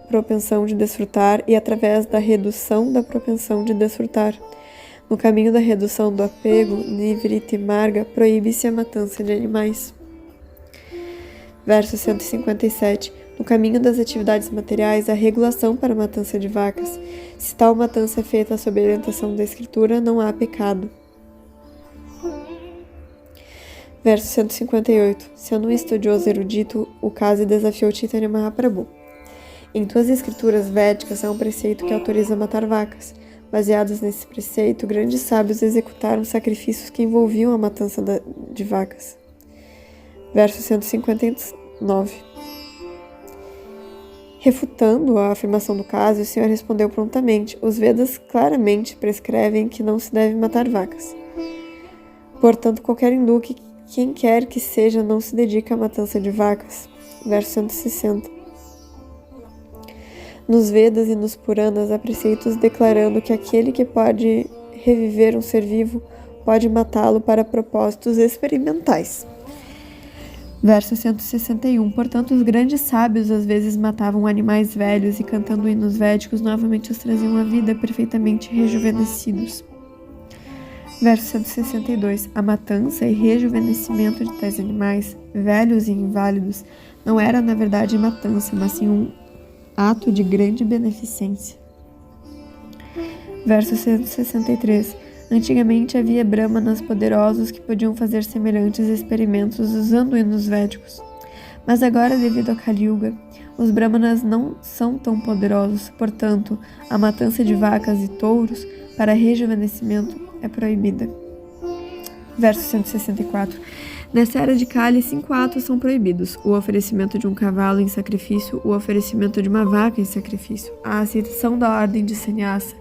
S1: propensão de desfrutar e através da redução da propensão de desfrutar. No caminho da redução do apego, Nivriti Marga, proíbe-se a matança de animais. Verso 157. No caminho das atividades materiais, há regulação para a matança de vacas. Se tal matança é feita sob a orientação da Escritura, não há pecado. Verso 158. Sendo um estudioso erudito, o Casi desafiou Chaitanya Mahaprabhu. Em tuas escrituras védicas há um preceito que autoriza matar vacas. Baseados nesse preceito, grandes sábios executaram sacrifícios que envolviam a matança de vacas. Verso 159. Refutando a afirmação do Casi, o Senhor respondeu prontamente: Os Vedas claramente prescrevem que não se deve matar vacas. Portanto, qualquer hindu quem quer que seja não se dedica à matança de vacas. Verso 160. Nos Vedas e nos Puranas há preceitos declarando que aquele que pode reviver um ser vivo pode matá-lo para propósitos experimentais. Verso 161. Portanto, os grandes sábios às vezes matavam animais velhos e, cantando hinos védicos, novamente os traziam à vida perfeitamente rejuvenescidos. Verso 162. A matança e rejuvenescimento de tais animais, velhos e inválidos, não era na verdade matança, mas sim um ato de grande beneficência. Verso 163. Antigamente havia brahmanas poderosos que podiam fazer semelhantes experimentos usando hinos védicos. Mas agora, devido a Kali Yuga, os brahmanas não são tão poderosos, portanto, a matança de vacas e touros para rejuvenescimento é proibida. Verso 164. Nessa era de Kali, 5 atos são proibidos: o oferecimento de um cavalo em sacrifício, o oferecimento de uma vaca em sacrifício, a aceitação da ordem de sannyasa,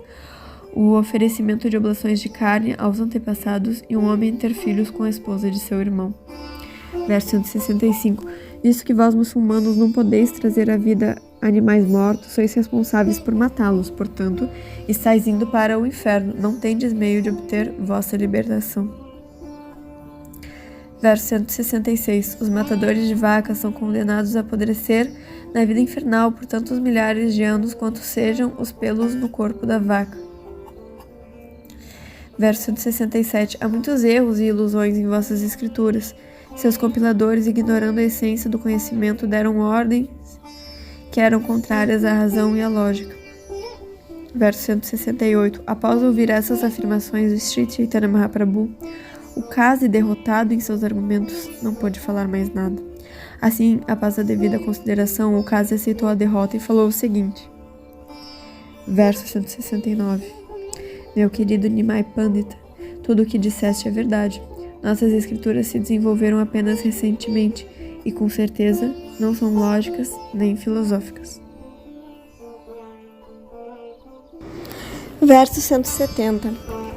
S1: o oferecimento de oblações de carne aos antepassados e um homem ter filhos com a esposa de seu irmão. Verso 165. Visto que vós muçulmanos não podeis trazer à vida animais mortos, sois responsáveis por matá-los, portanto, estáis indo para o inferno, não tendes meio de obter vossa libertação. Verso 166. Os matadores de vacas são condenados a apodrecer na vida infernal por tantos milhares de anos quanto sejam os pelos no corpo da vaca. Verso 167. Há muitos erros e ilusões em vossas escrituras. Seus compiladores, ignorando a essência do conhecimento, deram ordens que eram contrárias à razão e à lógica. Verso 168. Após ouvir essas afirmações de Sri Chaitanya Mahaprabhu, o Casi, derrotado em seus argumentos, não pôde falar mais nada. Assim, após a devida consideração, o Casi aceitou a derrota e falou o seguinte. Verso 169. Meu querido Nimai Pandita, tudo o que disseste é verdade. Nossas escrituras se desenvolveram apenas recentemente e, com certeza, não são lógicas nem filosóficas. Verso 170.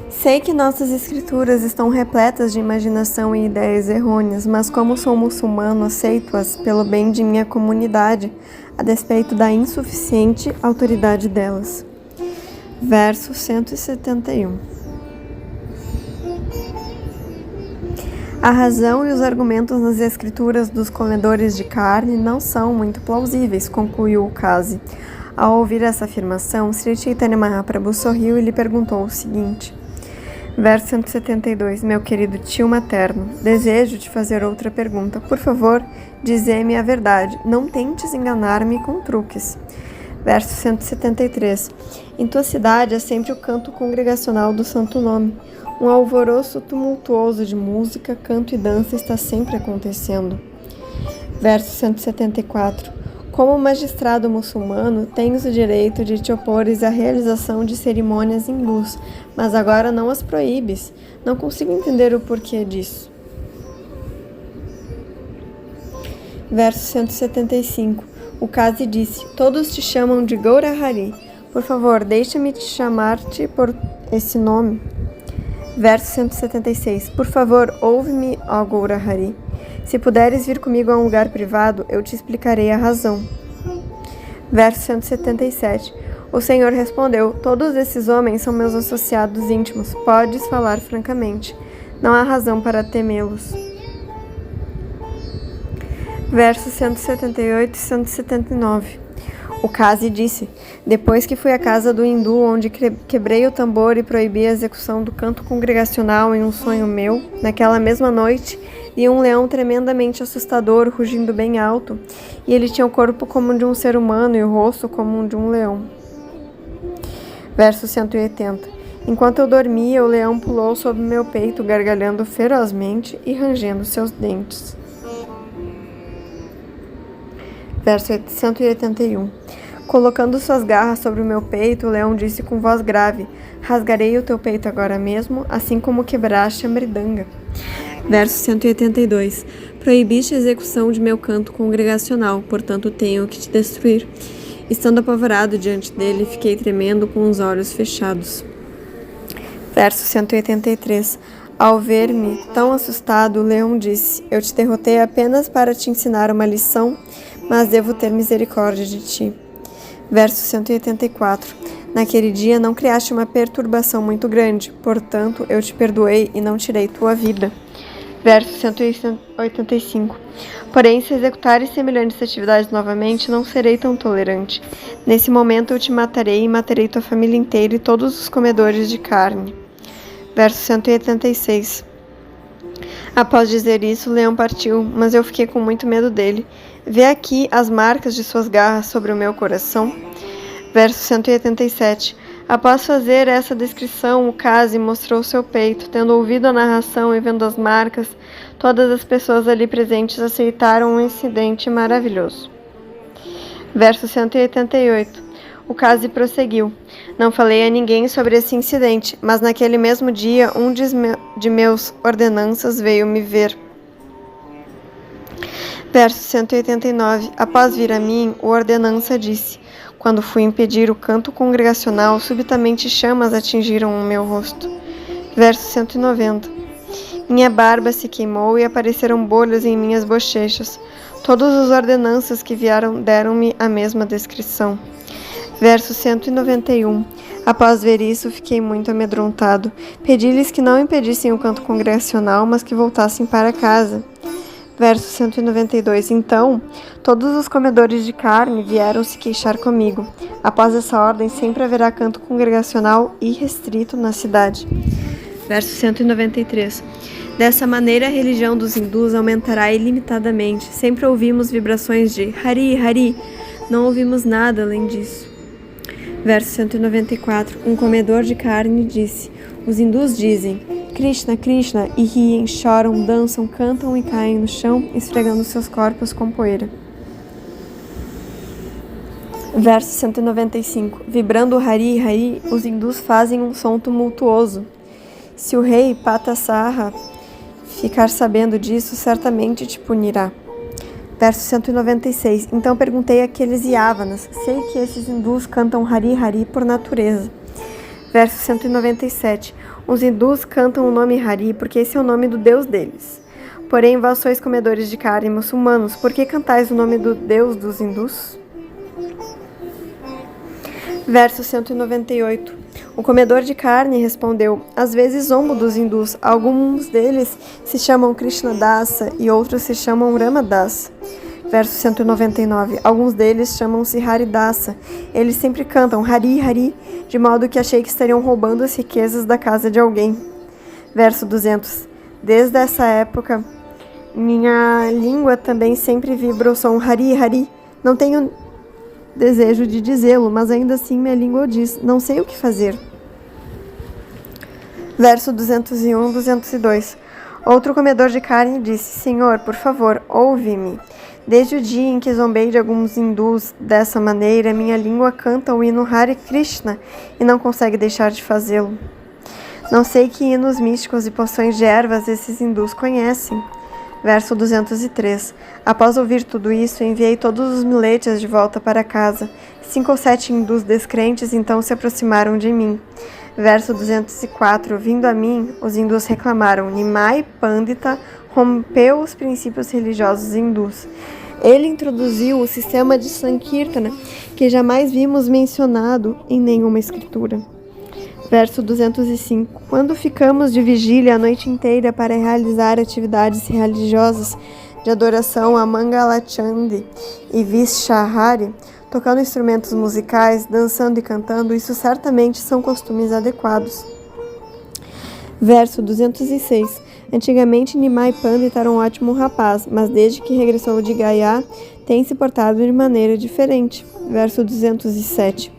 S1: Sei que nossas escrituras estão repletas de imaginação e ideias errôneas, mas como sou muçulmano, aceito-as pelo bem de minha comunidade, a despeito da insuficiente autoridade delas. Verso 171. A razão e os argumentos nas escrituras dos comedores de carne não são muito plausíveis, concluiu o Casi. Ao ouvir essa afirmação, Sri Chaitanya Mahaprabhu sorriu e lhe perguntou o seguinte. Verso 172. Meu querido tio materno, desejo te fazer outra pergunta. Por favor, dize-me a verdade. Não tentes enganar-me com truques. Verso 173. Em tua cidade há sempre o canto congregacional do Santo Nome. Um alvoroço tumultuoso de música, canto e dança está sempre acontecendo. Verso 174. como magistrado muçulmano, tens o direito de te opores à realização de cerimônias hindus, mas agora não as proíbes. Não consigo entender o porquê disso. Verso 175. O Qazi disse: todos te chamam de Goura Hari. Por favor, deixa-me chamar-te por esse nome. Verso 176. Por favor, ouve-me, ó Goura Hari. Se puderes vir comigo a um lugar privado, eu te explicarei a razão. Verso 177. O Senhor respondeu: todos esses homens são meus associados íntimos. Podes falar francamente. Não há razão para temê-los. Versos 178 e 179. O Qazi disse: depois que fui à casa do hindu, onde quebrei o tambor e proibi a execução do canto congregacional em um sonho meu, naquela mesma noite, vi um leão tremendamente assustador, rugindo bem alto, e ele tinha o corpo como de um ser humano e o rosto como o de um leão. Verso 180. Enquanto eu dormia, o leão pulou sobre meu peito, gargalhando ferozmente e rangendo seus dentes. Verso 181. Colocando suas garras sobre o meu peito, o leão disse com voz grave: rasgarei o teu peito agora mesmo, assim como quebraste a mridanga. Verso 182. Proibiste a execução de meu canto congregacional, portanto tenho que te destruir. Estando apavorado diante dele, fiquei tremendo com os olhos fechados. Verso 183. Ao ver-me tão assustado, o leão disse: eu te derrotei apenas para te ensinar uma lição, mas devo ter misericórdia de ti. Verso 184. Naquele dia não criaste uma perturbação muito grande, portanto eu te perdoei e não tirei tua vida. Verso 185. Porém, se executares semelhantes atividades novamente, não serei tão tolerante. Nesse momento eu te matarei e matarei tua família inteira e todos os comedores de carne. Verso 186. Após dizer isso, o leão partiu, mas eu fiquei com muito medo dele. Vê aqui as marcas de suas garras sobre o meu coração. Verso 187. Após fazer essa descrição, o Qazi mostrou seu peito. Tendo ouvido a narração e vendo as marcas, todas as pessoas ali presentes aceitaram um incidente maravilhoso. Verso 188. O Qazi prosseguiu: não falei a ninguém sobre esse incidente, mas naquele mesmo dia um de meus ordenanças veio me ver. Verso 189. Após vir a mim, o ordenança disse: quando fui impedir o canto congregacional, subitamente chamas atingiram o meu rosto. Verso 190. Minha barba se queimou e apareceram bolhas em minhas bochechas. Todos os ordenanças que vieram deram-me a mesma descrição. Verso 191. Após ver isso, fiquei muito amedrontado. Pedi-lhes que não impedissem o canto congregacional, mas que voltassem para casa. Verso 192. Então, todos os comedores de carne vieram se queixar comigo. Após essa ordem, sempre haverá canto congregacional irrestrito na cidade. Verso 193. Dessa maneira, a religião dos hindus aumentará ilimitadamente. Sempre ouvimos vibrações de Hari, Hari. Não ouvimos nada além disso. Verso 194. Um comedor de carne disse: os hindus dizem Krishna, Krishna, e riem, choram, dançam, cantam e caem no chão, esfregando seus corpos com poeira. Verso 195. Vibrando Hari, Hari, os hindus fazem um som tumultuoso. Se o rei Patasarra ficar sabendo disso, certamente te punirá. Verso 196. Então perguntei àqueles Yavanas: sei que esses hindus cantam Hari Hari por natureza. Verso 197. Os hindus cantam o nome Hari porque esse é o nome do Deus deles. Porém, vós sois comedores de carne muçulmanos, por que cantais o nome do Deus dos hindus? Verso 198. O comedor de carne respondeu: às vezes zombo dos hindus. Alguns deles se chamam Krishna Dasa e outros se chamam Ramadasa. Verso 199. Alguns deles chamam-se Haridasa. Eles sempre cantam Hari Hari, de modo que achei que estariam roubando as riquezas da casa de alguém. Verso 200. Desde essa época, minha língua também sempre vibra o som Hari Hari. Não tenho desejo de dizê-lo, mas ainda assim minha língua o diz. Não sei o que fazer. Verso 201, 202. Outro comedor de carne disse: Senhor, por favor, ouve-me. Desde o dia em que zombei de alguns hindus dessa maneira, minha língua canta o hino Hare Krishna e não consegue deixar de fazê-lo. Não sei que hinos místicos e poções de ervas esses hindus conhecem. Verso 203. Após ouvir tudo isso, enviei todos os miletes de volta para casa. 5 ou 7 hindus descrentes então se aproximaram de mim. Verso 204. Vindo a mim, os hindus reclamaram. Nimai Pandita rompeu os princípios religiosos hindus. Ele introduziu o sistema de Sankirtana, que jamais vimos mencionado em nenhuma escritura. Verso 205. Quando ficamos de vigília a noite inteira para realizar atividades religiosas de adoração a Mangalachandi e Vishahari, tocando instrumentos musicais, dançando e cantando, isso certamente são costumes adequados. Verso 206. Antigamente Nimai Pandita era um ótimo rapaz, mas desde que regressou de Gaya, tem se portado de maneira diferente. Verso 207.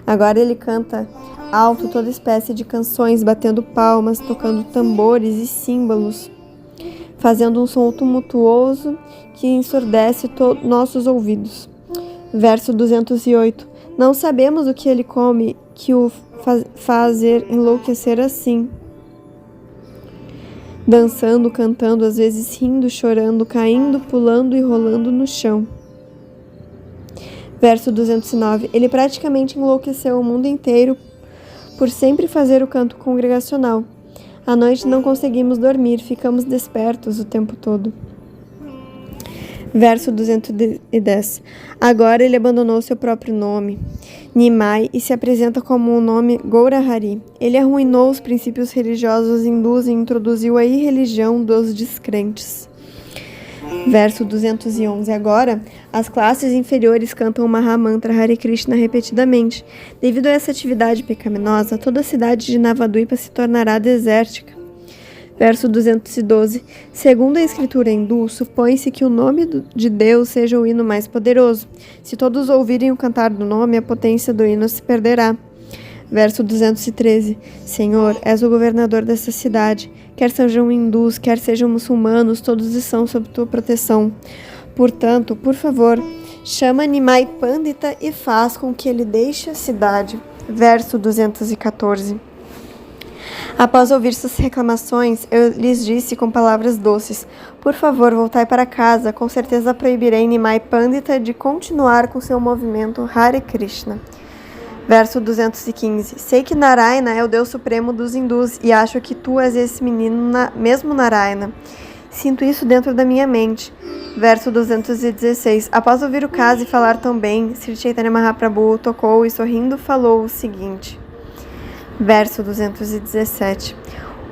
S1: Agora ele canta alto toda espécie de canções, batendo palmas, tocando tambores e símbolos, fazendo um som tumultuoso que ensurdece nossos ouvidos. Verso 208. Não sabemos o que ele come que o fazer enlouquecer assim. Dançando, cantando, às vezes rindo, chorando, caindo, pulando e rolando no chão. Verso 209. Ele praticamente enlouqueceu o mundo inteiro por sempre fazer o canto congregacional. À noite não conseguimos dormir, ficamos despertos o tempo todo. Verso 210. Agora ele abandonou seu próprio nome, Nimai, e se apresenta como o nome Gaurahari. Ele arruinou os princípios religiosos hindus e introduziu a irreligião dos descrentes. Verso 211. Agora, as classes inferiores cantam o Mahamantra Hare Krishna repetidamente. Devido a essa atividade pecaminosa, toda a cidade de Navadvipa se tornará desértica. Verso 212. Segundo a escritura hindu, supõe-se que o nome de Deus seja o hino mais poderoso. Se todos ouvirem o cantar do nome, a potência do hino se perderá. Verso 213. Senhor, és o governador dessa cidade. Quer sejam hindus, quer sejam muçulmanos, todos estão sob tua proteção. Portanto, por favor, chama Nimai Pandita e faz com que ele deixe a cidade. Verso 214. Após ouvir suas reclamações, eu lhes disse com palavras doces: por favor, voltai para casa, com certeza proibirei Nimai Pandita de continuar com seu movimento Hare Krishna. Verso 215. Sei que Narayana é o Deus supremo dos hindus e acho que tu és esse menino, mesmo Narayana. Sinto isso dentro da minha mente. Verso 216. Após ouvir o caso e falar tão bem, Sri Chaitanya Mahaprabhu tocou e sorrindo falou o seguinte. Verso 217.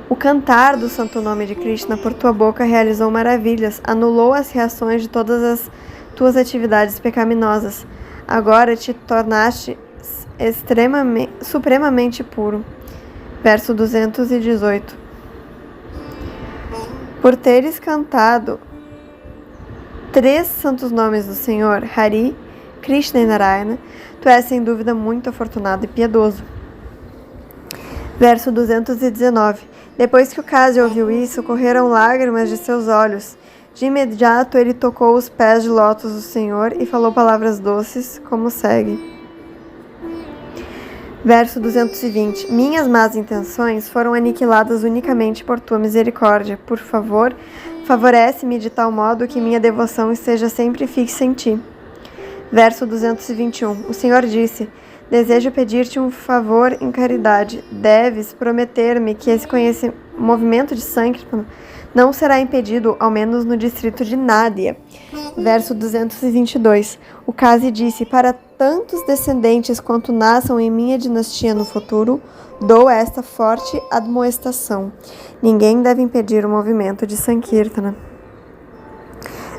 S1: O cantar do santo nome de Krishna por tua boca realizou maravilhas, anulou as reações de todas as tuas atividades pecaminosas. Agora te tornaste supremamente puro. Verso 218. Por teres cantado 3 santos nomes do Senhor, Hari, Krishna e Narayana, tu és sem dúvida muito afortunado e piedoso. Verso 219. Depois que o Kasi ouviu isso, correram lágrimas de seus olhos. De imediato ele tocou os pés de lótus do Senhor e falou palavras doces, como segue. Verso 220. Minhas más intenções foram aniquiladas unicamente por tua misericórdia. Por favor, favorece-me de tal modo que minha devoção esteja sempre fixa em ti. Verso 221. O Senhor disse: desejo pedir-te um favor em caridade. Deves prometer-me que esse movimento de Sankirtan não será impedido, ao menos no distrito de Nadia. Verso 222. O Kasi disse: para tantos descendentes quanto nasçam em minha dinastia no futuro, dou esta forte admoestação. Ninguém deve impedir o movimento de Sankirtana.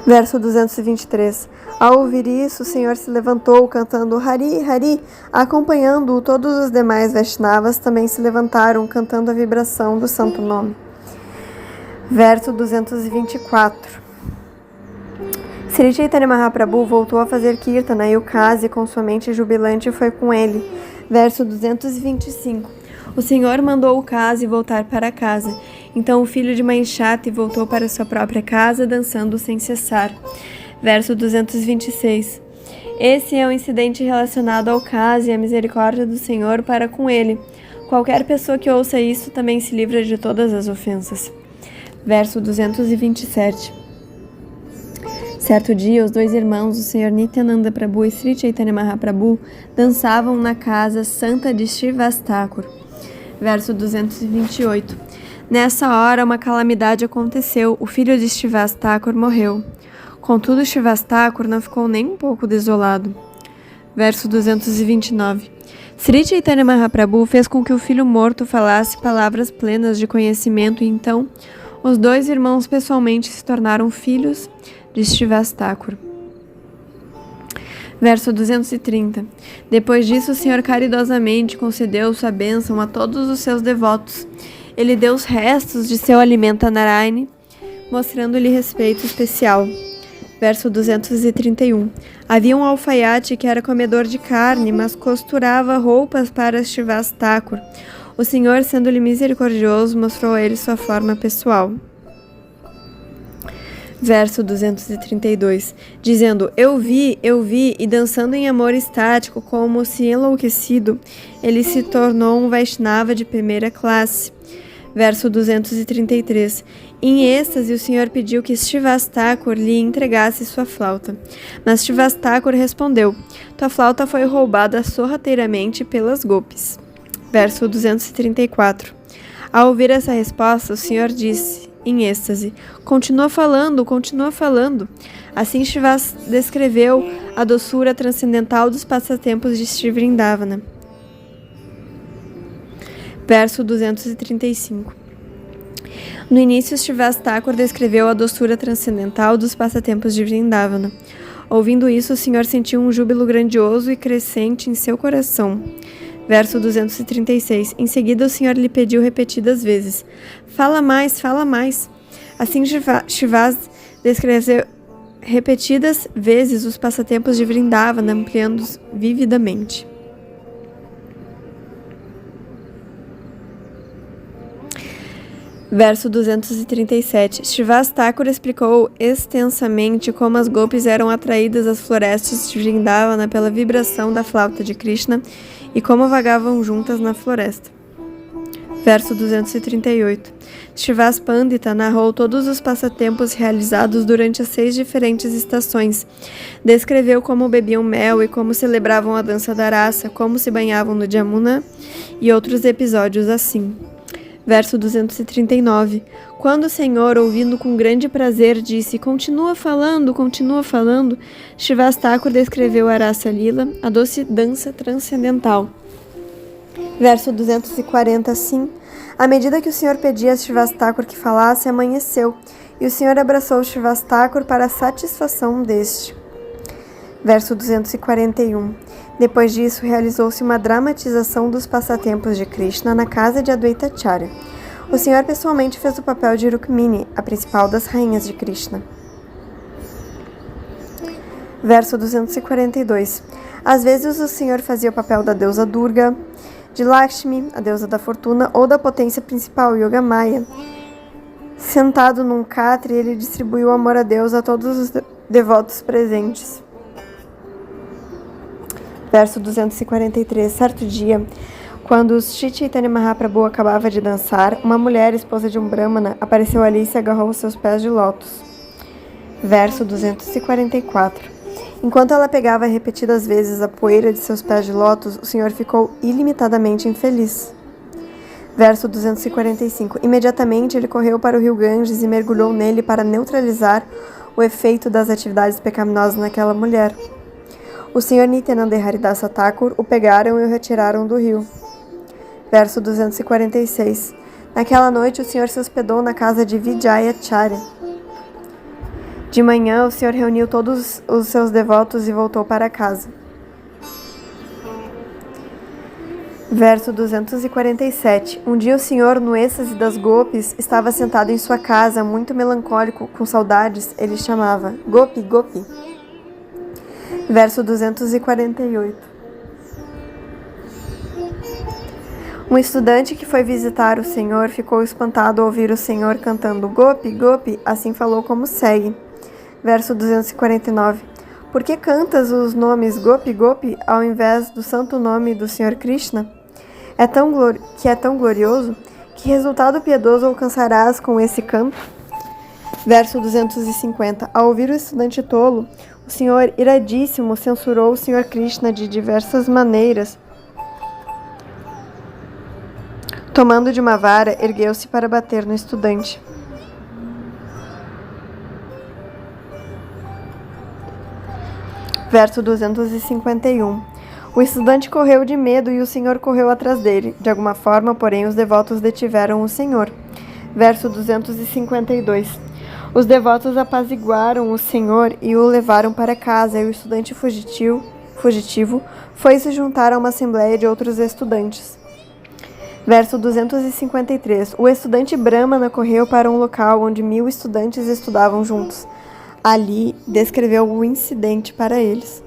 S1: Verso 223. Ao ouvir isso, o Senhor se levantou cantando Hari, Hari. Acompanhando-o, todos os demais Vaishnavas também se levantaram cantando a vibração do santo nome. Verso 224. Sri Chaitanya Mahaprabhu voltou a fazer Kirtana e o Kasi, com sua mente jubilante, foi com ele. Verso 225. O Senhor mandou o Kasi voltar para casa. Então o filho de Mahinshati voltou para sua própria casa, dançando sem cessar. Verso 226. Esse é um incidente relacionado ao caso e à misericórdia do Senhor para com ele. Qualquer pessoa que ouça isso também se livra de todas as ofensas. Verso 227. Certo dia, os dois irmãos, o Sr. Nityananda Prabhu e Sri Chaitanya Mahaprabhu, dançavam na casa santa de Srivasthakur. Verso 228. Nessa hora, uma calamidade aconteceu. O filho de Srivasthakur morreu. Contudo, Srivasthakur não ficou nem um pouco desolado. Verso 229. Sri Chaitanya Mahaprabhu fez com que o filho morto falasse palavras plenas de conhecimento e então os dois irmãos pessoalmente se tornaram filhos de Srivasthakur. Verso 230. Depois disso, o Senhor caridosamente concedeu sua bênção a todos os seus devotos. Ele deu os restos de seu alimento a Narayana, mostrando-lhe respeito especial. Verso 231. Havia um alfaiate que era comedor de carne, mas costurava roupas para Srivasthakur. O Senhor, sendo-lhe misericordioso, mostrou a ele sua forma pessoal. Verso 232. Dizendo, eu vi, e dançando em amor estático, como se enlouquecido, ele se tornou um Vaishnava de primeira classe. Verso 233. Em êxtase, o Senhor pediu que Srivasthakur lhe entregasse sua flauta. Mas Srivasthakur respondeu, tua flauta foi roubada sorrateiramente pelas gopis. Verso 234. Ao ouvir essa resposta, o Senhor disse, em êxtase, continua falando, continua falando. Assim Srivas descreveu a doçura transcendental dos passatempos de Sri Vrindavana. Verso 235. No início, Srivasthakur descreveu a doçura transcendental dos passatempos de Vrindavana. Ouvindo isso, o Senhor sentiu um júbilo grandioso e crescente em seu coração. Verso 236. Em seguida, o Senhor lhe pediu repetidas vezes, fala mais, fala mais. Assim, Srivas descreveu repetidas vezes os passatempos de Vrindavana, ampliando-os vividamente. Verso 237. Srivasthakur explicou extensamente como as gopis eram atraídas às florestas de Vrindavana pela vibração da flauta de Krishna e como vagavam juntas na floresta. Verso 238. Srivas Pandita narrou todos os passatempos realizados durante as 6 diferentes estações. Descreveu como bebiam mel e como celebravam a dança da raça, como se banhavam no Jamuna e outros episódios assim. Verso 239. Quando o Senhor, ouvindo com grande prazer, disse, continua falando, Srivasthakur descreveu a Rasa Lila, a doce dança transcendental. Verso 240. Assim, à medida que o Senhor pedia a Srivasthakur que falasse, amanheceu, e o Senhor abraçou Srivasthakur para a satisfação deste. Verso 241. Depois disso, realizou-se uma dramatização dos passatempos de Krishna na casa de Advaitacharya. O Senhor pessoalmente fez o papel de Rukmini, a principal das rainhas de Krishna. Verso 242. Às vezes o Senhor fazia o papel da deusa Durga, de Lakshmi, a deusa da fortuna, ou da potência principal, Yogamaya. Sentado num catre, ele distribuiu amor a Deus a todos os devotos presentes. Verso 243. Certo dia, quando Sri Chaitanya Mahaprabhu acabava de dançar, uma mulher, esposa de um brahmana, apareceu ali e se agarrou aos seus pés de lótus. Verso 244. Enquanto ela pegava repetidas vezes a poeira de seus pés de lótus, o Senhor ficou ilimitadamente infeliz. Verso 245. Imediatamente ele correu para o rio Ganges e mergulhou nele para neutralizar o efeito das atividades pecaminosas naquela mulher. O Senhor Nityananda e Haridasa Thakur o pegaram e o retiraram do rio. Verso 246. Naquela noite o Senhor se hospedou na casa de Vijayacharya. De manhã o Senhor reuniu todos os seus devotos e voltou para casa. Verso 247. Um dia o Senhor, no êxtase das gopis, estava sentado em sua casa, muito melancólico, com saudades. Ele chamava, Gopi, Gopi. Verso 248. Um estudante que foi visitar o Senhor ficou espantado ao ouvir o Senhor cantando Gopi, Gopi, assim falou como segue. Verso 249. Por que cantas os nomes Gopi Gopi ao invés do santo nome do Senhor Krishna? É tão glorioso? Que resultado piedoso alcançarás com esse canto? Verso 250. Ao ouvir o estudante tolo, o Senhor iradíssimo censurou o Senhor Krishna de diversas maneiras. Tomando de uma vara, ergueu-se para bater no estudante. Verso 251. O estudante correu de medo e o Senhor correu atrás dele. De alguma forma, porém, os devotos detiveram o Senhor. Verso 252. Os devotos apaziguaram o Senhor e o levaram para casa, e o estudante fugitivo foi se juntar a uma assembleia de outros estudantes. Verso 253. O estudante Brahmana correu para um local onde 1000 estudantes estudavam juntos. Ali, descreveu o incidente para eles.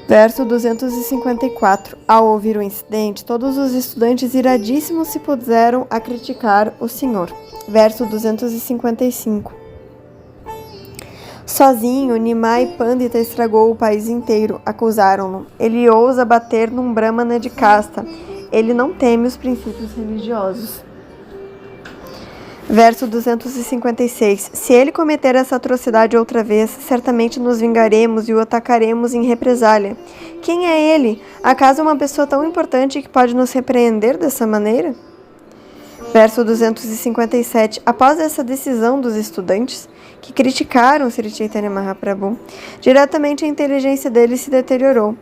S1: Verso 254. Ao ouvir o incidente, todos os estudantes iradíssimos se puseram a criticar o Senhor. Verso 255. Sozinho, Nimai Pandita estragou o país inteiro. Acusaram-no. Ele ousa bater num Brahmana de casta. Ele não teme os princípios religiosos. Verso 256. Se ele cometer essa atrocidade outra vez, certamente nos vingaremos e o atacaremos em represália. Quem é ele? Acaso é uma pessoa tão importante que pode nos repreender dessa maneira? Verso 257. Após essa decisão dos estudantes, que criticaram Sri Chaitanya Mahaprabhu, diretamente a inteligência deles se deteriorou.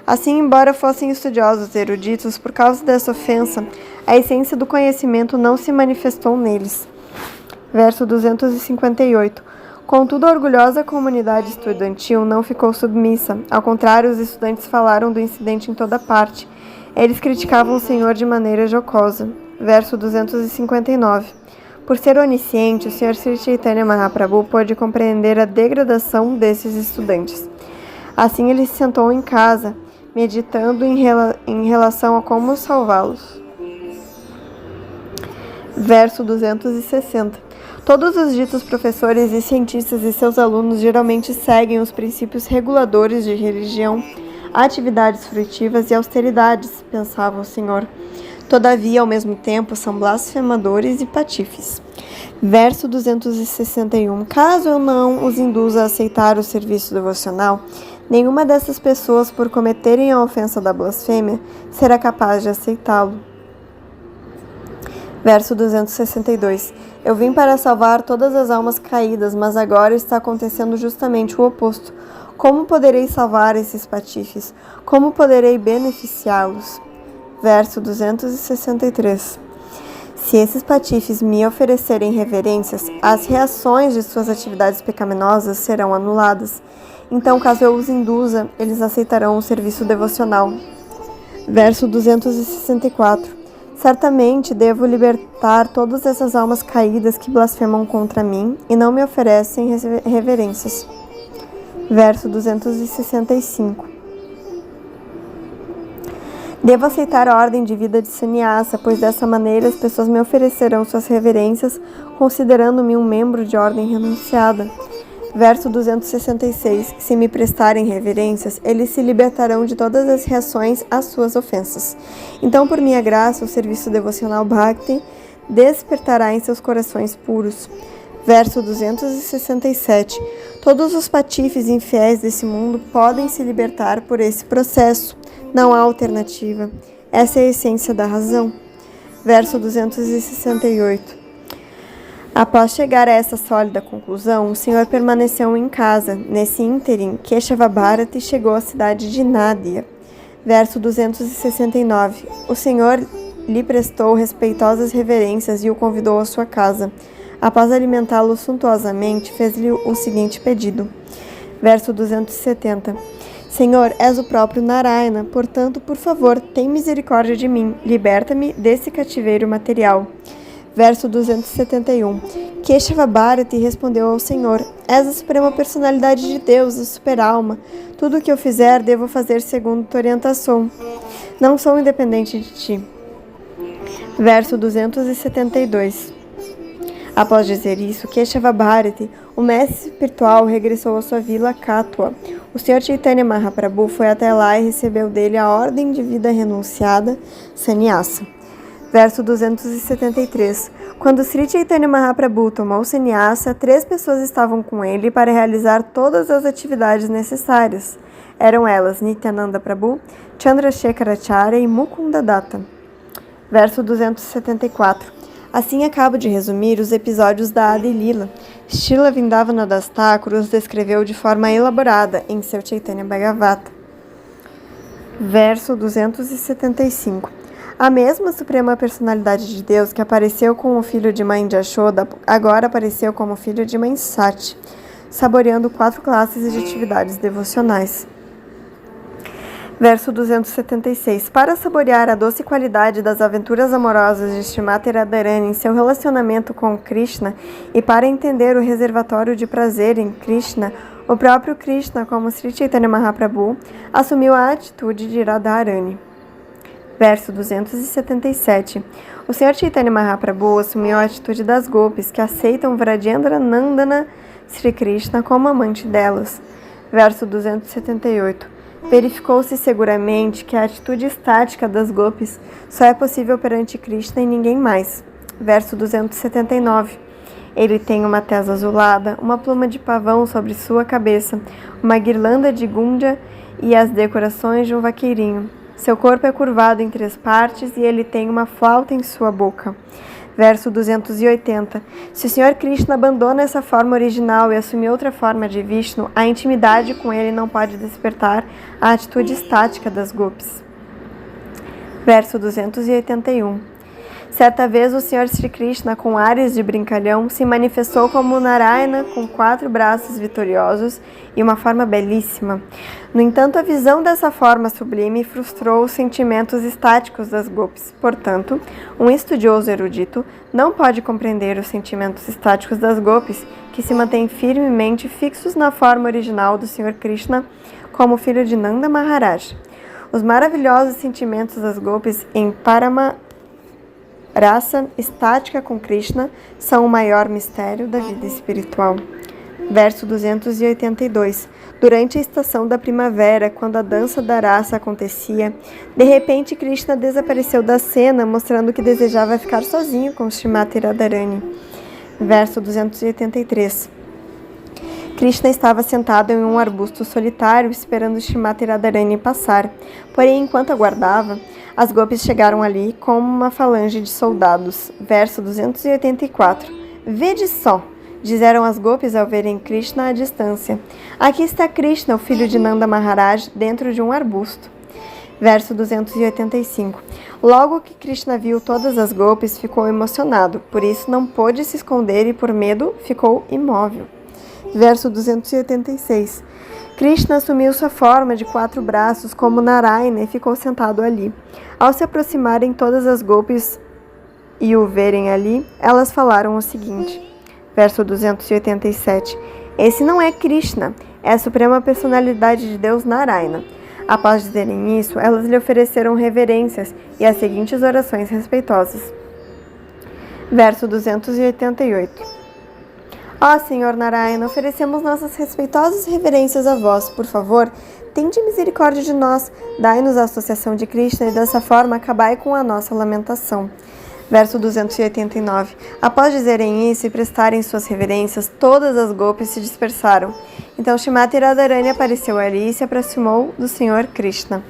S1: Assim, embora fossem estudiosos e eruditos, por causa dessa ofensa, a essência do conhecimento não se manifestou neles. Verso 258. Contudo, a orgulhosa comunidade estudantil não ficou submissa. Ao contrário, os estudantes falaram do incidente em toda parte. Eles criticavam o Senhor de maneira jocosa. Verso 259. Por ser onisciente, o Sr. Sri Chaitanya Mahaprabhu pôde compreender a degradação desses estudantes. Assim, ele se sentou em casa, meditando em relação a como salvá-los. Verso 260. Todos os ditos professores e cientistas e seus alunos geralmente seguem os princípios reguladores de religião, atividades frutivas e austeridades, pensava o Senhor. Todavia, ao mesmo tempo, são blasfemadores e patifes. Verso 261. Caso eu não os induza a aceitar o serviço devocional, nenhuma dessas pessoas, por cometerem a ofensa da blasfêmia, será capaz de aceitá-lo. Verso 262. Eu vim para salvar todas as almas caídas, mas agora está acontecendo justamente o oposto. Como poderei salvar esses patifes? Como poderei beneficiá-los? Verso 263. Se esses patifes me oferecerem reverências, as reações de suas atividades pecaminosas serão anuladas. Então, caso eu os induza, eles aceitarão o serviço devocional. Verso 264. Certamente devo libertar todas essas almas caídas que blasfemam contra mim e não me oferecem reverências. Verso 265. Devo aceitar a ordem de vida de sannyasa, pois dessa maneira as pessoas me oferecerão suas reverências, considerando-me um membro de ordem renunciada. Verso 266. Se me prestarem reverências, eles se libertarão de todas as reações às suas ofensas. Então, por minha graça, o serviço devocional Bhakti despertará em seus corações puros. Verso 267. Todos os patifes infiéis desse mundo podem se libertar por esse processo. Não há alternativa. Essa é a essência da razão. Verso 268. Após chegar a essa sólida conclusão, o Senhor permaneceu em casa. Nesse ínterim, Keshava Bharati chegou à cidade de Nadia. Verso 269. O Senhor lhe prestou respeitosas reverências e o convidou à sua casa. Após alimentá-lo suntuosamente, fez-lhe o seguinte pedido. Verso 270. Senhor, és o próprio Narayana, portanto, por favor, tem misericórdia de mim. Liberta-me desse cativeiro material. Verso 271. Keshava Bharati respondeu ao Senhor: És a suprema personalidade de Deus, a super-alma. Tudo o que eu fizer, devo fazer segundo tua orientação. Não sou independente de ti. Verso 272. Após dizer isso, Keshava Bharati, o mestre espiritual, regressou à sua vila Katua. O Sr. Chaitanya Mahaprabhu foi até lá e recebeu dele a ordem de vida renunciada, Sannyasa. Verso 273. Quando Sri Chaitanya Mahaprabhu tomou Sannyasa, 3 pessoas estavam com ele para realizar todas as atividades necessárias. Eram elas Nityananda Prabhu, Chandrasekharacharya e Mukunda Datta. Verso 274. Assim acabo de resumir os episódios da Adi Lila. Srila Vrindavana Das Thakur os descreveu de forma elaborada em seu Chaitanya Bhagavata. Verso 275. A mesma Suprema Personalidade de Deus que apareceu com o filho de mãe de Yashoda, agora apareceu como filho de mãe Sati, saboreando 4 classes de atividades devocionais. Verso 276. Para saborear a doce qualidade das aventuras amorosas de Srimati Radharani em seu relacionamento com Krishna e para entender o reservatório de prazer em Krishna, o próprio Krishna, como Sri Chaitanya Mahaprabhu, assumiu a atitude de Radharani. Verso 277. O Sr. Chaitanya Mahaprabhu assumiu a atitude das gopis, que aceitam Vrajendra Nandana Sri Krishna como amante delas. Verso 278. Verificou-se seguramente que a atitude estática das gopis só é possível perante Krishna e ninguém mais. Verso 279. Ele tem uma tesa azulada, uma pluma de pavão sobre sua cabeça, uma guirlanda de gúndia e as decorações de um vaqueirinho. Seu corpo é curvado em 3 partes e ele tem uma flauta em sua boca. Verso 280. Se o Sr. Krishna abandona essa forma original e assume outra forma de Vishnu, a intimidade com ele não pode despertar a atitude estática das gopis. Verso 281. Certa vez o Sr. Sri Krishna, com ares de brincalhão, se manifestou como Narayana com 4 braços vitoriosos e uma forma belíssima. No entanto, a visão dessa forma sublime frustrou os sentimentos estáticos das gopis. Portanto, um estudioso erudito não pode compreender os sentimentos estáticos das gopis, que se mantêm firmemente fixos na forma original do Sr. Krishna como filho de Nanda Maharaj. Os maravilhosos sentimentos das gopis em Rasa estática com Krishna são o maior mistério da vida espiritual. Verso 282. Durante a estação da primavera, quando a dança da rasa acontecia, de repente Krishna desapareceu da cena, mostrando que desejava ficar sozinho com Srimati Radharani. Verso 283. Krishna estava sentado em um arbusto solitário, esperando Srimati Radharani passar. Porém, enquanto aguardava, as gopis chegaram ali como uma falange de soldados. Verso 284. Vede só, disseram as gopis ao verem Krishna à distância. Aqui está Krishna, o filho de Nanda Maharaj, dentro de um arbusto. Verso 285. Logo que Krishna viu todas as gopis, ficou emocionado, por isso não pôde se esconder e por medo ficou imóvel. Verso 286. Krishna assumiu sua forma de 4 braços como Narayana e ficou sentado ali. Ao se aproximarem todas as gopis e o verem ali, elas falaram o seguinte. Verso 287. Esse não é Krishna, é a Suprema Personalidade de Deus Narayana. Após dizerem isso, elas lhe ofereceram reverências e as seguintes orações respeitosas. Verso 288. Ó Senhor Narayana, oferecemos nossas respeitosas reverências a vós. Por favor, tende misericórdia de nós, dai-nos a associação de Krishna e dessa forma acabai com a nossa lamentação. Verso 289. Após dizerem isso e prestarem suas reverências, todas as gopis se dispersaram. Então Srimati Radharani apareceu ali e se aproximou do Senhor Krishna.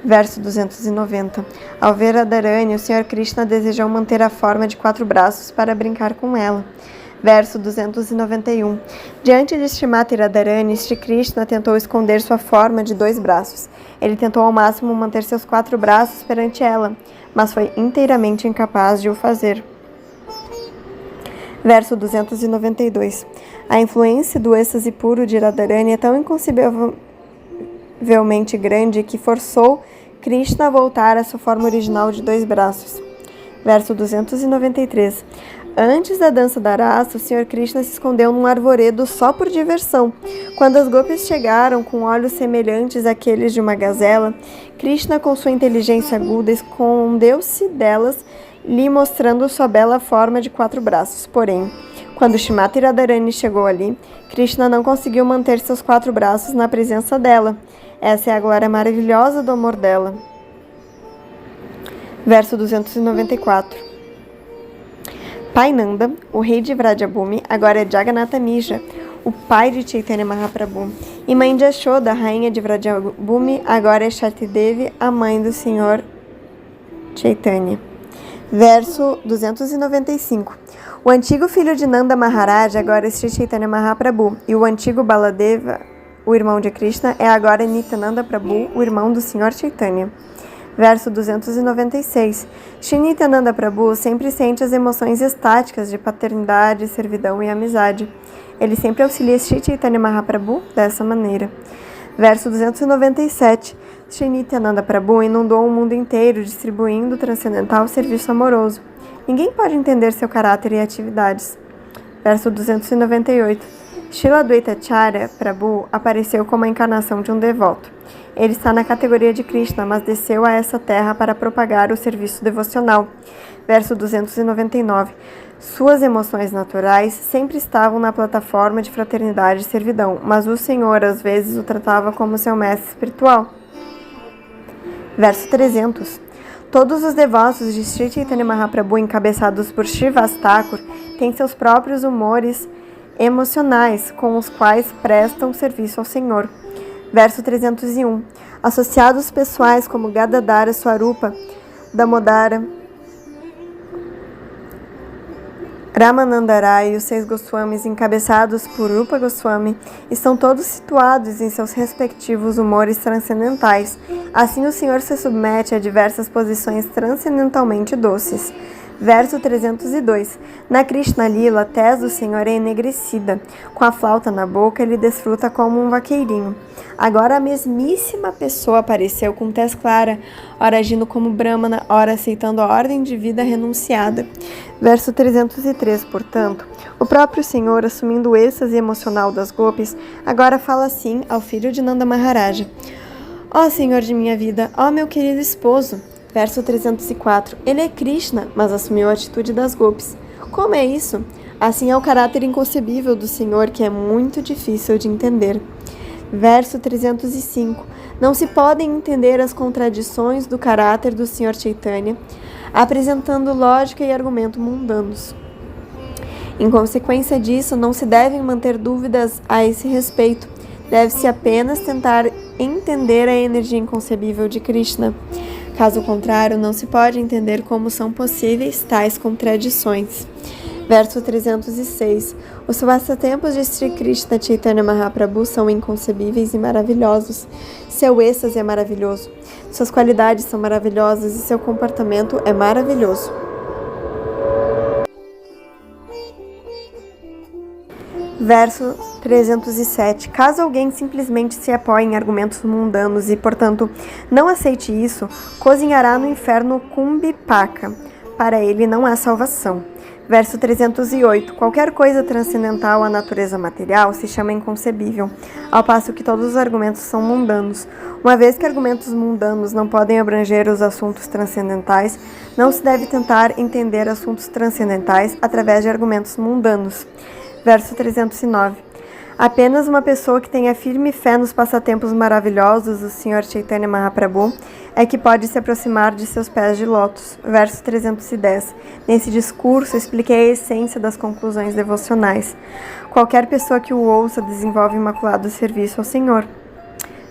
S1: Verso 290. Ao ver Radharani, o Senhor Krishna desejou manter a forma de 4 braços para brincar com ela. Verso 291. Diante de Srimati Radharani, Sri Krishna tentou esconder sua forma de 2 braços. Ele tentou ao máximo manter seus 4 braços perante ela, mas foi inteiramente incapaz de o fazer. Verso 292. A influência do êxtase puro de Radharani é tão inconcebivelmente grande que forçou Krishna a voltar à sua forma original de 2 braços. Verso 293. Antes da dança da rasa, o Sr. Krishna se escondeu num arvoredo só por diversão. Quando as gopis chegaram com olhos semelhantes àqueles de uma gazela, Krishna, com sua inteligência aguda, escondeu-se delas lhe mostrando sua bela forma de 4 braços. Porém, quando Shrimati Radharani chegou ali, Krishna não conseguiu manter seus 4 braços na presença dela. Essa é a glória maravilhosa do amor dela. Verso 294. Pai Nanda, o rei de Vrajabhumi, agora é Jagannatha Mija, o pai de Chaitanya Mahaprabhu. E mãe de Yashoda, rainha de Vrajabhumi, agora é Shakti Devi, a mãe do Senhor Chaitanya. Verso 295. O antigo filho de Nanda Maharaj agora é Sri Chaitanya Mahaprabhu, e o antigo Baladeva, o irmão de Krishna, é agora Nityananda Prabhu, o irmão do Senhor Chaitanya. Verso 296. Shri Nityananda Prabhu sempre sente as emoções estáticas de paternidade, servidão e amizade. Ele sempre auxilia Sri Chaitanya Mahaprabhu dessa maneira. Verso 297. Shri Nityananda Prabhu inundou o mundo inteiro, distribuindo transcendental serviço amoroso. Ninguém pode entender seu caráter e atividades. Verso 298. Srila Advaita Acharya Prabhu apareceu como a encarnação de um devoto. Ele está na categoria de Krishna, mas desceu a essa terra para propagar o serviço devocional. Verso 299. Suas emoções naturais sempre estavam na plataforma de fraternidade e servidão, mas o Senhor às vezes o tratava como seu mestre espiritual. Verso 300. Todos os devotos de Sri Chaitanya Mahaprabhu, encabeçados por Srivas Thakur, têm seus próprios humores emocionais, com os quais prestam serviço ao Senhor. Verso 301. Associados pessoais como Gadadhara Swarupa, Damodara, Ramanandara e os 6 Goswamis, encabeçados por Rupa Goswami, estão todos situados em seus respectivos humores transcendentais. Assim, o Senhor se submete a diversas posições transcendentalmente doces. Verso 302. Na Krishna Lila, a tez do Senhor é enegrecida. Com a flauta na boca, ele desfruta como um vaqueirinho. Agora a mesmíssima pessoa apareceu com tez clara, ora agindo como Brahmana, ora aceitando a ordem de vida renunciada. Verso 303. Portanto, o próprio Senhor, assumindo o êxtase emocional das gopis, agora fala assim ao filho de Nanda Maharaja: ó Senhor de minha vida, ó meu querido esposo. Verso 304. Ele é Krishna, mas assumiu a atitude das gopis. Como é isso? Assim é o caráter inconcebível do Senhor, que é muito difícil de entender. Verso 305. Não se podem entender as contradições do caráter do Senhor Chaitanya, apresentando lógica e argumento mundanos. Em consequência disso, não se devem manter dúvidas a esse respeito. Deve-se apenas tentar entender a energia inconcebível de Krishna. Caso contrário, não se pode entender como são possíveis tais contradições. Verso 306. Os passatempos de Sri Krishna Chaitanya Mahaprabhu são inconcebíveis e maravilhosos. Seu êxtase é maravilhoso. Suas qualidades são maravilhosas e seu comportamento é maravilhoso. Verso 307. Caso alguém simplesmente se apoie em argumentos mundanos e, portanto, não aceite isso, cozinhará no inferno Kumbhipaka. Para ele não há salvação. Verso 308. Qualquer coisa transcendental à natureza material se chama inconcebível, ao passo que todos os argumentos são mundanos. Uma vez que argumentos mundanos não podem abranger os assuntos transcendentais, não se deve tentar entender assuntos transcendentais através de argumentos mundanos. Verso 309. Apenas uma pessoa que tenha firme fé nos passatempos maravilhosos do Senhor Chaitanya Mahaprabhu é que pode se aproximar de seus pés de lótus. Verso 310. Nesse discurso, expliquei a essência das conclusões devocionais. Qualquer pessoa que o ouça desenvolve imaculado serviço ao Senhor.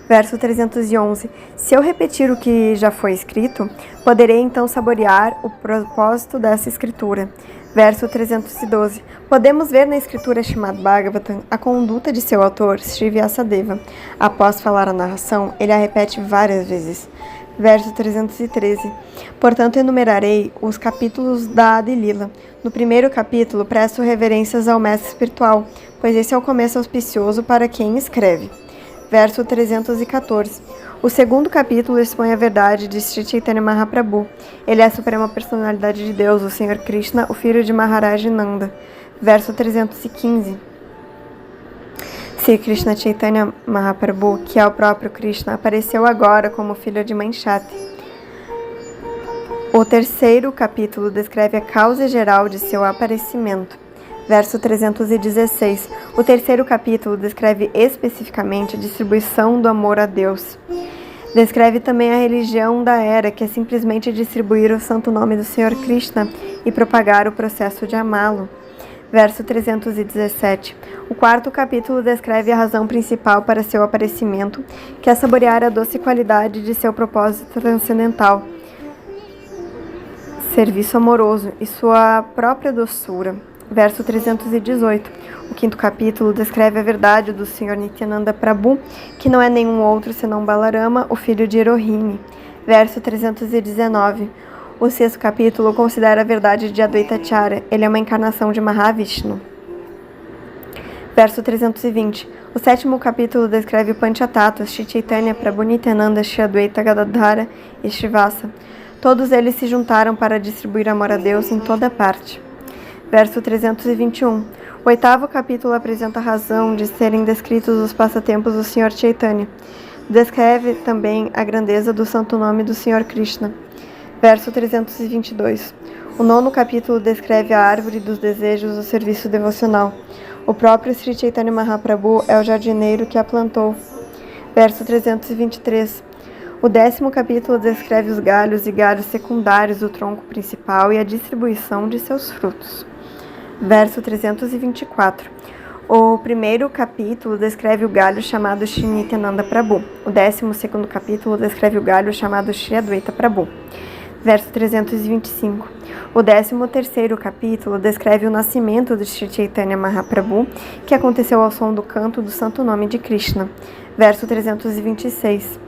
S1: Verso 311. Se eu repetir o que já foi escrito, poderei então saborear o propósito dessa escritura. Verso 312. Podemos ver na escritura Srimad Bhagavatam a conduta de seu autor, Sri Vyasadeva. Após falar a narração, ele a repete várias vezes. Verso 313. Portanto, enumerarei os capítulos da Adi Lila. No primeiro capítulo, presto reverências ao mestre espiritual, pois esse é o começo auspicioso para quem escreve. Verso 314. O segundo capítulo expõe a verdade de Sri Chaitanya Mahaprabhu. Ele é a suprema personalidade de Deus, o Senhor Krishna, o filho de Maharaj Nanda. Verso 315. Sri Krishna Chaitanya Mahaprabhu, que é o próprio Krishna, apareceu agora como filho de Mãe Shakti. O terceiro capítulo descreve a causa geral de seu aparecimento. Verso 316. O terceiro capítulo descreve especificamente a distribuição do amor a Deus. Descreve também a religião da era, que é simplesmente distribuir o santo nome do Senhor Krishna e propagar o processo de amá-lo. Verso 317. O quarto capítulo descreve a razão principal para seu aparecimento, que é saborear a doce qualidade de seu propósito transcendental, serviço amoroso e sua própria doçura. Verso 318. O quinto capítulo descreve a verdade do Sr. Nityananda Prabhu, que não é nenhum outro senão Balarama, o filho de Rohini. Verso 319. O sexto capítulo considera a verdade de Advaitacharya. Ele é uma encarnação de Mahavishnu. Verso 320. O sétimo capítulo descreve o Panchatattva, Shri Chaitanya, Prabhu Nityananda, Shri Advaita Gadadhara e Shrivasa. Todos eles se juntaram para distribuir amor a Deus em toda parte. Verso 321. O oitavo capítulo apresenta a razão de serem descritos os passatempos do Sr. Chaitanya. Descreve também a grandeza do santo nome do Sr. Krishna. Verso 322. O nono capítulo descreve a árvore dos desejos do serviço devocional. O próprio Sri Chaitanya Mahaprabhu é o jardineiro que a plantou. Verso 323. O décimo capítulo descreve os galhos e galhos secundários do tronco principal e a distribuição de seus frutos. Verso 324. O primeiro capítulo descreve o galho chamado Shri Nityananda Prabhu. O 12º capítulo descreve o galho chamado Shri Advaita Prabhu. Verso 325. O 13º capítulo descreve o nascimento de Shri Chaitanya Mahaprabhu, que aconteceu ao som do canto do santo nome de Krishna. Verso 326.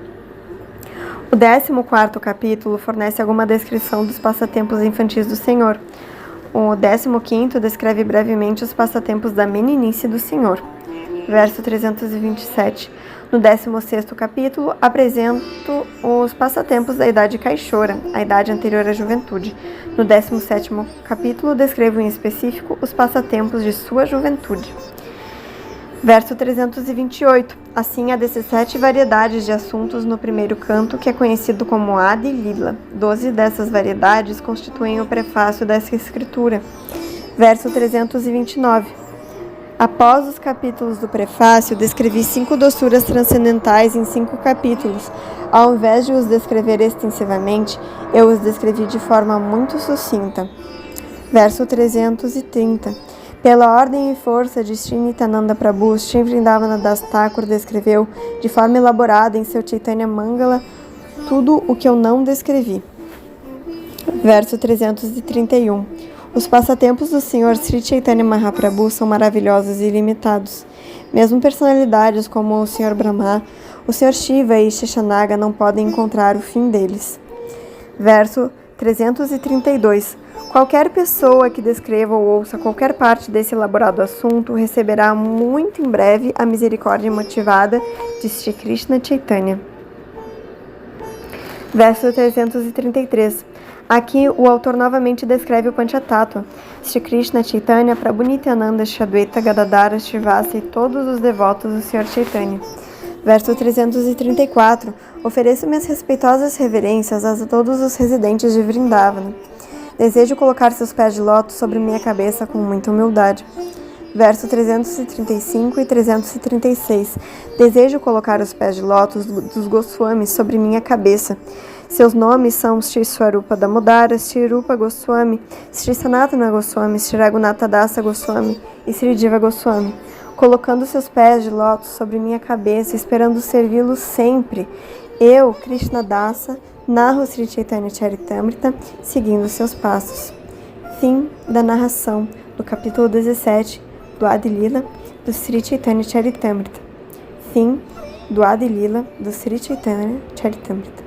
S1: O 14º capítulo fornece alguma descrição dos passatempos infantis do Senhor. O 15º descreve brevemente os passatempos da meninice do Senhor. Verso 327. No 16º capítulo, apresento os passatempos da idade caixora, a idade anterior à juventude. No 17º capítulo, descrevo em específico os passatempos de sua juventude. Verso 328. Assim, há 17 variedades de assuntos no primeiro canto, que é conhecido como Adi Lila. 12 dessas variedades constituem o prefácio dessa escritura. Verso 329. Após os capítulos do prefácio, descrevi 5 doçuras transcendentais em 5 capítulos. Ao invés de os descrever extensivamente, eu os descrevi de forma muito sucinta. Verso 330. Pela ordem e força de Shri Nityananda Prabhu, Shri Vrindavana Das Thakur descreveu de forma elaborada em seu Chaitanya Mangala tudo o que eu não descrevi. Verso 331. Os passatempos do Sr. Sri Chaitanya Mahaprabhu são maravilhosos e ilimitados. Mesmo personalidades como o Sr. Brahma, o Sr. Shiva e Sheshanaga não podem encontrar o fim deles. Verso 332. Qualquer pessoa que descreva ou ouça qualquer parte desse elaborado assunto receberá muito em breve a misericórdia motivada de Shri Krishna Chaitanya. Verso 333. Aqui o autor novamente descreve o Panchatattva, Shri Krishna Chaitanya, Prabhu Nityananda, Shri Advaita Gadadhara, Shrivasa e todos os devotos do Sr. Chaitanya. Verso 334. Ofereço minhas respeitosas reverências a todos os residentes de Vrindavana. Desejo colocar seus pés de lótus sobre minha cabeça com muita humildade. Verso 335 e 336. Desejo colocar os pés de lótus dos Goswamis sobre minha cabeça. Seus nomes são Shri Swarupa Damodara, Shri Rupa Goswami, Shri Sanatana Goswami, Shri Raghunatha Dasa Goswami e Shri Jiva Goswami. Colocando seus pés de lótus sobre minha cabeça, esperando servi-los sempre, eu, Krishna Dasa, narro Sri Chaitanya Charitamrita, seguindo seus passos. Fim da narração do capítulo 17 do Adi Lila do Sri Chaitanya Charitamrita. Fim do Adi Lila do Sri Chaitanya Charitamrita.